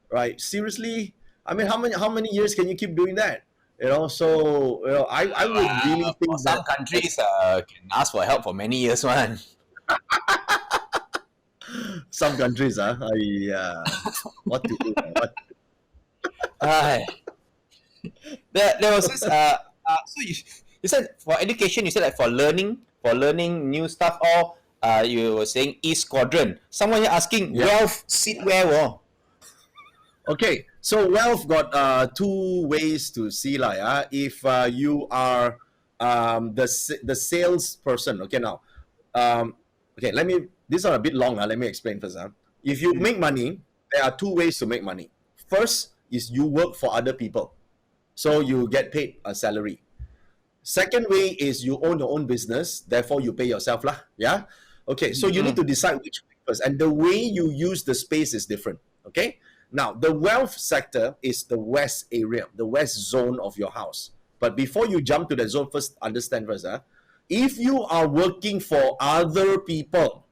right? Seriously, I mean, how many years can you keep doing that? So I would really For think some that countries, can ask for help for many years, one. some countries, what to do? Hi. There was this. So you said for education, you said like for learning new stuff, or you were saying East Quadrant. Someone here asking Yeah. wealth sit where? Oh? Okay, so wealth got two ways to see lah. Yeah? If you are the salesperson, okay now, okay, let me. These are a bit long. Let me explain first. If you make money, there are two ways to make money. First is you work for other people, so you get paid a salary. Second way is you own your own business, therefore you pay yourself lah. Yeah. Okay, so you need to decide which way first, and the way you use the space is different. Okay. Now the wealth sector is the west area, the west zone of your house. But before you jump to that zone, first understand first. If you are working for other people,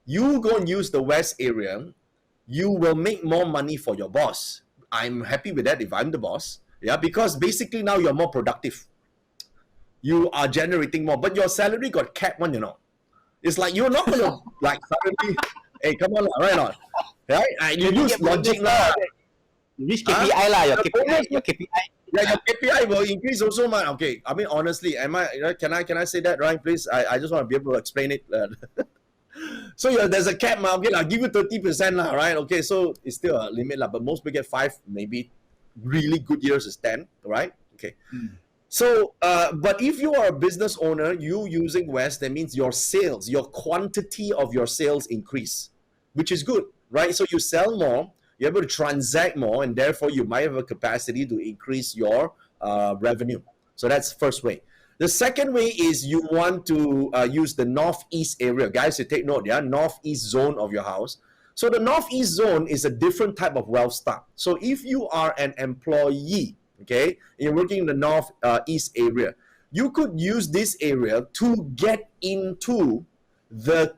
you go and use the west area, you will make more money for your boss. I'm happy with that if I'm the boss. Yeah, because basically now you're more productive, you are generating more, but your salary got capped one. It's like you're not gonna like suddenly, hey, come on, right or not? Right? You use logic lah. You reach KPI lah. Your The KPI. bonus- Your KPI. Yeah, your KPI will increase also, man. Okay, I mean honestly, can I say that right, please? I just want to be able to explain it. So there's a cap, man. Okay, I'll give you 30%, lah, right? Okay, so it's still a limit, lah, but most people get 5, maybe really good years is 10, right? Okay. So, but if you are a business owner, you using West, that means your sales, your quantity of your sales increase, which is good, right? So you sell more, you're able to transact more, and therefore you might have a capacity to increase your revenue. So that's first way. The second way is you want to use the northeast area. Guys, you take note, yeah? Northeast zone of your house. So the northeast zone is a different type of wealth stock. So if you are an employee, okay, you're working in the northeast area, you could use this area to get into the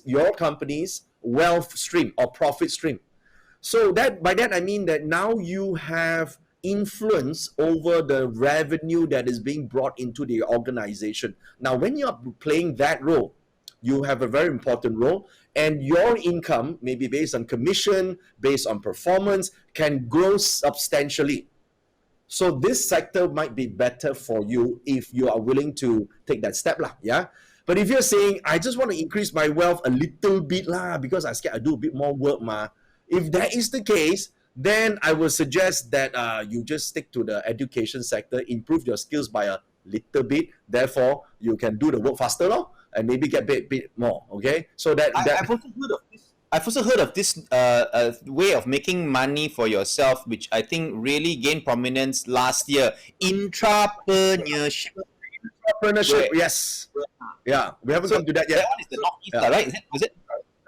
your company's wealth stream or profit stream. So that by that I mean that now you have influence over the revenue that is being brought into the organization. Now, when you are playing that role, you have a very important role, and your income, maybe based on commission, based on performance, can grow substantially. So this sector might be better for you if you are willing to take that step lah. Yeah. But if you're saying, I just want to increase my wealth a little bit lah, because I scared I do a bit more work ma. If that is the case, then I would suggest that you just stick to the education sector, improve your skills by a little bit. Therefore, you can do the work faster, and maybe get paid a bit more. Okay, so I've also heard of this. I've also heard of this way of making money for yourself, which I think really gained prominence last year. Intrapreneurship. entrepreneurship. Yes, yeah, we haven't come to that yet. That one is the northeast, Yeah. right? Is it?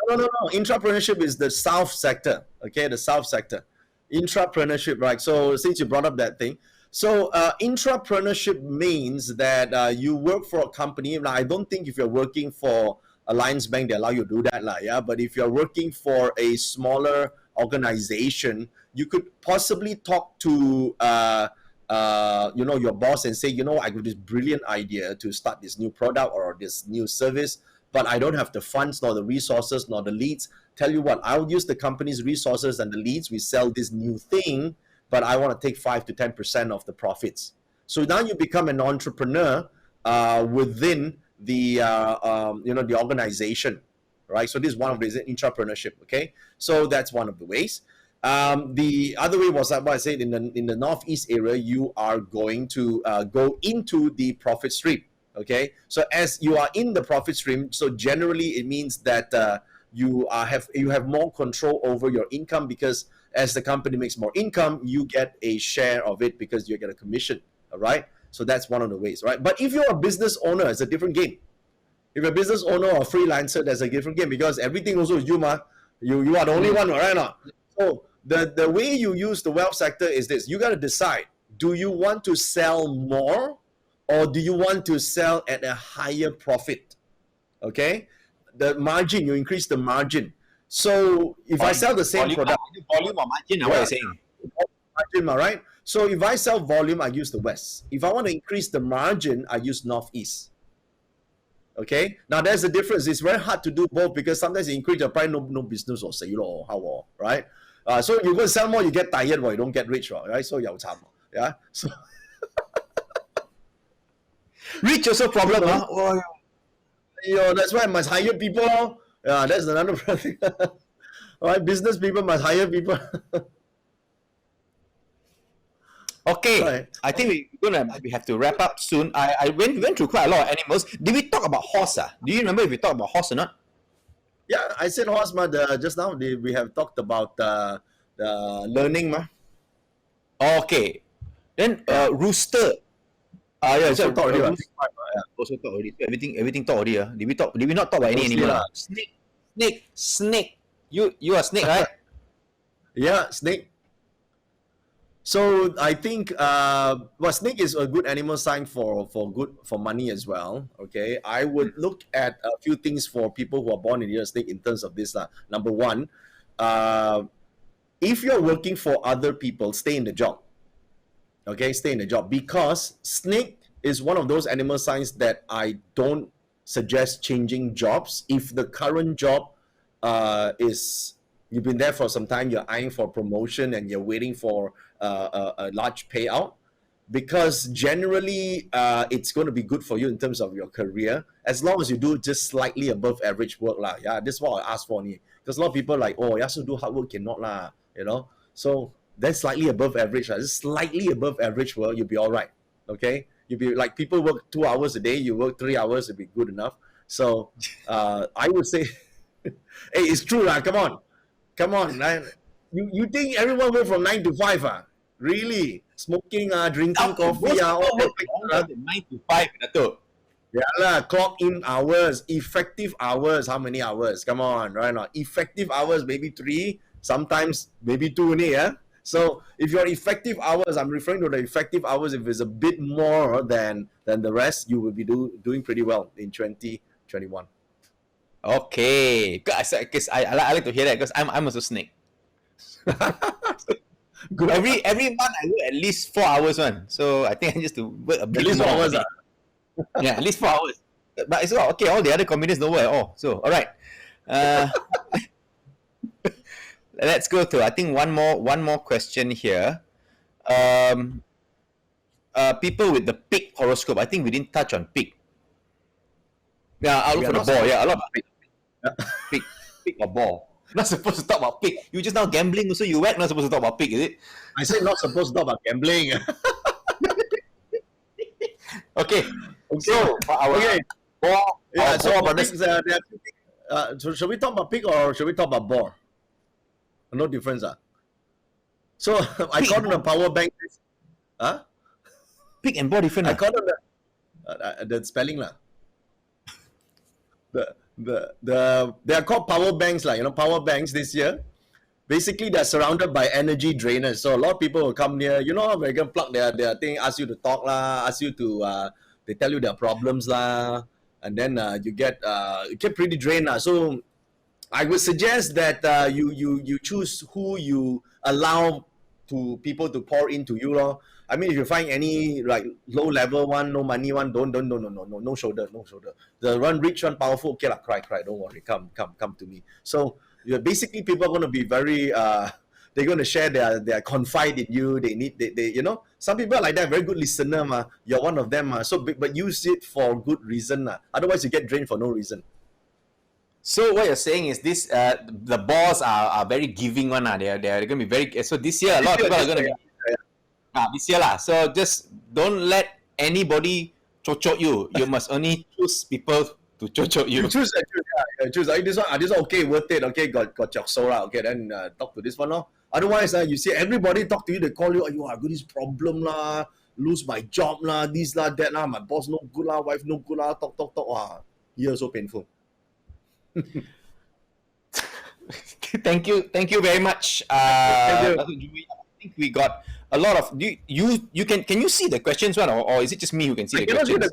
No. Intrapreneurship is the south sector. Okay, the south sector. Intrapreneurship, right? So since you brought up that thing, so intrapreneurship means that you work for a company. Now, I don't think if you're working for Alliance Bank, they allow you to do that, yeah. But if you're working for a smaller organization, you could possibly talk to your boss and say, I got this brilliant idea to start this new product or this new service, but I don't have the funds, nor the resources, nor the leads. Tell you what, I'll use the company's resources and the leads. We sell this new thing, but I want to take 5 to 10% of the profits. So now you become an entrepreneur within the the organization, right? So this is one of the intrapreneurship. Okay, so that's one of the ways. The other way was what I said, in the northeast area, you are going to go into the profit stream. Okay, so as you are in the profit stream, so generally it means that you have more control over your income, because as the company makes more income, you get a share of it because you get a commission. All right, so that's one of the ways, right? But if you're a business owner, it's a different game. If you're a business owner or freelancer, that's a different game, because everything also is you, ma. You are the only one, right? Now, so the way you use the wealth sector is this: you got to decide: do you want to sell more, or do you want to sell at a higher profit? Okay, the margin, you increase the margin. So if I sell the same product, volume or margin, what you're saying? Margin, all right. So if I sell volume, I use the west. If I want to increase the margin, I use northeast. Okay, now there's a difference. It's very hard to do both, because sometimes you increase your price, no business or say, or how, right? So you go sell more, you get tired, or you don't get rich, right? So you yeah. So Rich also problem, huh? Oh, that's why I must hire people. Yeah, that's another thing. All right, business people must hire people. okay, Right. I think we have to wrap up soon. I went through quite a lot of animals. Did we talk about horse? Do you remember if we talked about horse or not? Yeah, I said horse, just now we have talked about the learning, ma. Okay. Then rooster. Yeah, Also talk already, rooster. Also talk already. So everything talk already. Did we not talk about any Mostly animal? lah. Snake. You are snake, right? Yeah, snake. So I think snake is a good animal sign for money as well. Okay, I would look at a few things for people who are born in the year of snake in terms of this. Number one, if you're working for other people, stay in the job. Okay, stay in the job, because snake is one of those animal signs that I don't suggest changing jobs. If the current job is, you've been there for some time, you're eyeing for promotion and you're waiting for a large payout, because generally it's going to be good for you in terms of your career, as long as you do just slightly above average work lah. Yeah, this is what I ask for, because a lot of people like, oh, you have to do hard work, cannot lah, so that's slightly above average. Just slightly above average work, you'll be all right. Okay, you'll be like, people work 2 hours a day, you work 3 hours, it'll be good enough. So I would say hey, it's true lah. Come on, right? You think everyone work from 9 to 5? Really? Smoking, drinking coffee, all that. 9 to 5, Dato'. Yeah lah, clock in hours, effective hours. How many hours? Come on, right now. Effective hours, maybe 3, sometimes maybe 2 only, yeah? So if your effective hours, I'm referring to the effective hours, if it's a bit more than the rest, you will be doing pretty well in 2021. Okay, because I like to hear that, because I'm also snake. Good. Every month I work at least 4 hours one, so I think I just to work a bit At least more. 4 hours. Yeah, at least 4 hours. But it's all okay. All the other comedians don't work at all. So all right, let's go to, I think, one more question here. People with the pig horoscope. I think we didn't touch on pig. Yeah, I'll look for the ball. Yeah, a lot of pig or ball. Not supposed to talk about pig. You just now gambling, so you not supposed to talk about pig, is it? I said not supposed to talk about gambling. Okay. So ball. Yeah. So brothers. pigs, so should we talk about pig or should we talk about ball? No difference. So I called on a power bank. Pig and ball different. I called on the spelling lah. They are called power banks lah. Power banks this year. Basically, they're surrounded by energy drainers. So a lot of people will come near. They can plug their thing, ask you to talk lah, ask you to. They tell you their problems lah, and then you get pretty drained lah. So I would suggest that you choose who you allow to people to pour into you lor. I mean, if you find any like low level one, no money one, don't no shoulder. The one rich one, powerful, okay lah, cry, don't worry, come to me. So basically people are going to be very they're going to share their confide in you. They some people are like that, very good listener ma. You're one of them ma. So but use it for good reason lah. Otherwise you get drained for no reason. So what you're saying is this: the balls are very giving one. They're going to be very. So this year, a lot of people are going to be this year lah. So just don't let anybody chochok you. You must only choose people to chochok you. You choose, choose. This one okay, worth it. Okay, got chok so lah. Okay, then talk to this one lor. Otherwise, you see everybody talk to you. They call you. You are good. This problem lah. Lose my job lah. This lah, that lah. My boss no good lah. Wife no good lah. Talk. Wow, year so painful. Thank you very much. Thank I think we got a lot of you can you see the questions one, or is it just me who can see the questions?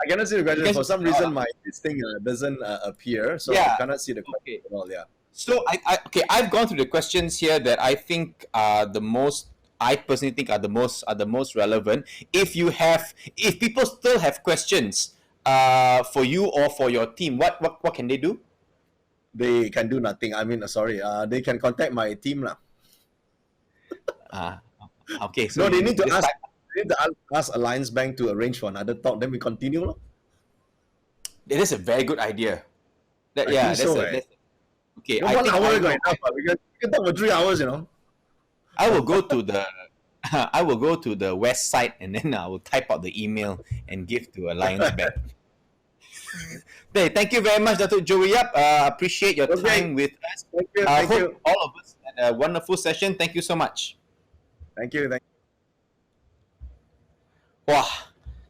I cannot see the questions. For some reason, this thing doesn't appear, so I cannot see the questions at all. Yeah. So I've gone through the questions here that I think are the most. I personally think are the most relevant. If people still have questions for you or for your team, what can they do? They can do nothing. I mean, sorry. They can contact my team lah. Okay. So no, they need to ask Alliance Bank to arrange for another talk. Then we continue lah. That is a very good idea. Okay. No, 1 hour is enough. We can talk for 3 hours. I will go to the west side and then I will type out the email and give to Alliance Bank. Okay, thank you very much, Datuk Joey Yap. Appreciate your time with us. Thank you. All of us had a wonderful session. Thank you so much. Thank you. Wow,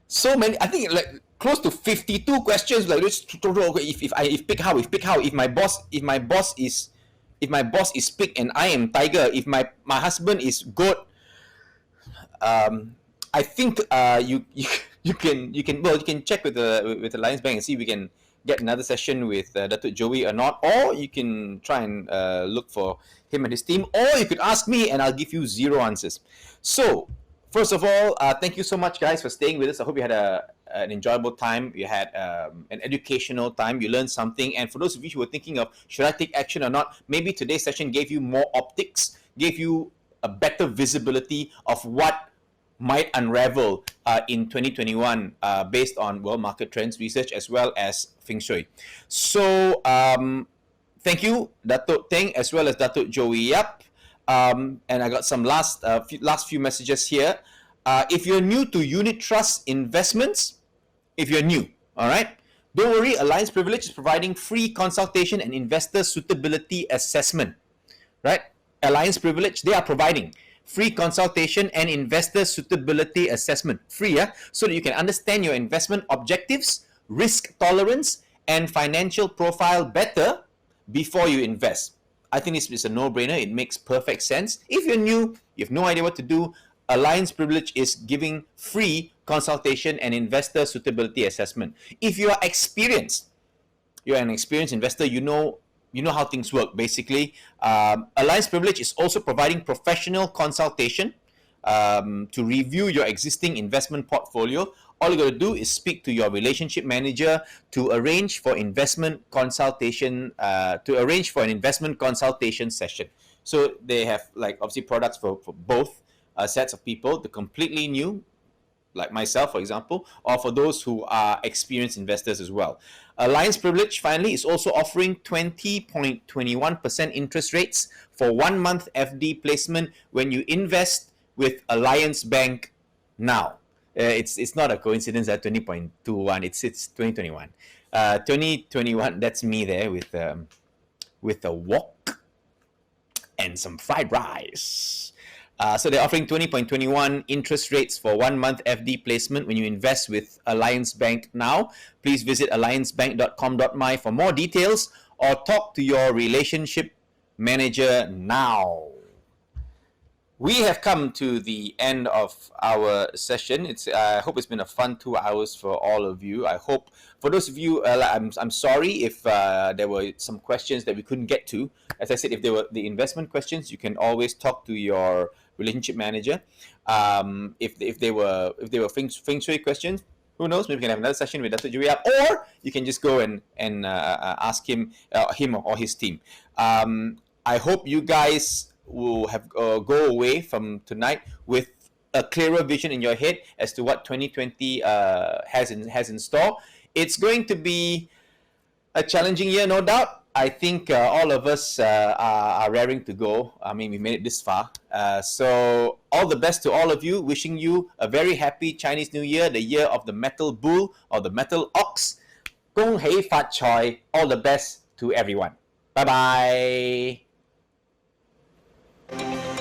so many. I think like close to 52 questions. Like this, if pick how, if my boss is pig and I am tiger, if my husband is goat, I think you can check with the Alliance Bank and see if we can get another session with Datuk Joey or not, or you can try and look for him and his team, or you could ask me and I'll give you 0 answers. So first of all, thank you so much, guys, for staying with us. I hope you had an enjoyable time. You had an educational time. You learned something. And for those of you who were thinking of should I take action or not, maybe today's session gave you more optics, gave you a better visibility of what might unravel in 2021 based on world market trends research as well as Feng Shui. So thank you, Datuk Teng, as well as Datuk Joey Yap. And I got some last few messages here. If you're new to unit trust investments, if you're new, all right, don't worry. Alliance Privilege is providing free consultation and investor suitability assessment, right? Alliance Privilege, they are providing free consultation and investor suitability assessment, free, so that you can understand your investment objectives, risk tolerance, and financial profile better before you invest. I think this is a no-brainer. It makes perfect sense. If you're new, you have no idea what to do, Alliance Privilege is giving free consultation and investor suitability assessment. If you are experienced, you're an experienced investor, you know how things work, basically. Alliance Privilege is also providing professional consultation to review your existing investment portfolio. All you got to do is speak to your relationship manager to arrange for investment consultation, an investment consultation session. So they have, like, obviously products for both sets of people, the completely new, like myself, for example, or for those who are experienced investors as well. Alliance Privilege, finally, is also offering 20.21% interest rates for 1 month FD placement when you invest with Alliance Bank now. It's not a coincidence that 20.21. It's 2021. 2021. That's me there with a wok and some fried rice. So they're offering 20.21 interest rates for 1 month FD placement when you invest with Alliance Bank now. Please visit alliancebank.com.my for more details or talk to your relationship manager now. We have come to the end of our session. I hope it's been a fun 2 hours for all of you. I hope for those of you, I'm sorry if there were some questions that we couldn't get to. As I said, if there were the investment questions, you can always talk to your relationship manager. If they were feng shui questions, who knows? Maybe we can have another session with Dr. Joey, or you can just go and ask him or his team. I hope you guys will have go away from tonight with a clearer vision in your head as to what 2020 has in store. It's going to be a challenging year, no doubt. I think all of us are raring to go. I mean, we made it this far. So all the best to all of you. Wishing you a very happy Chinese New Year, the year of the metal bull or the metal ox. 恭喜發財. All the best to everyone. Bye bye.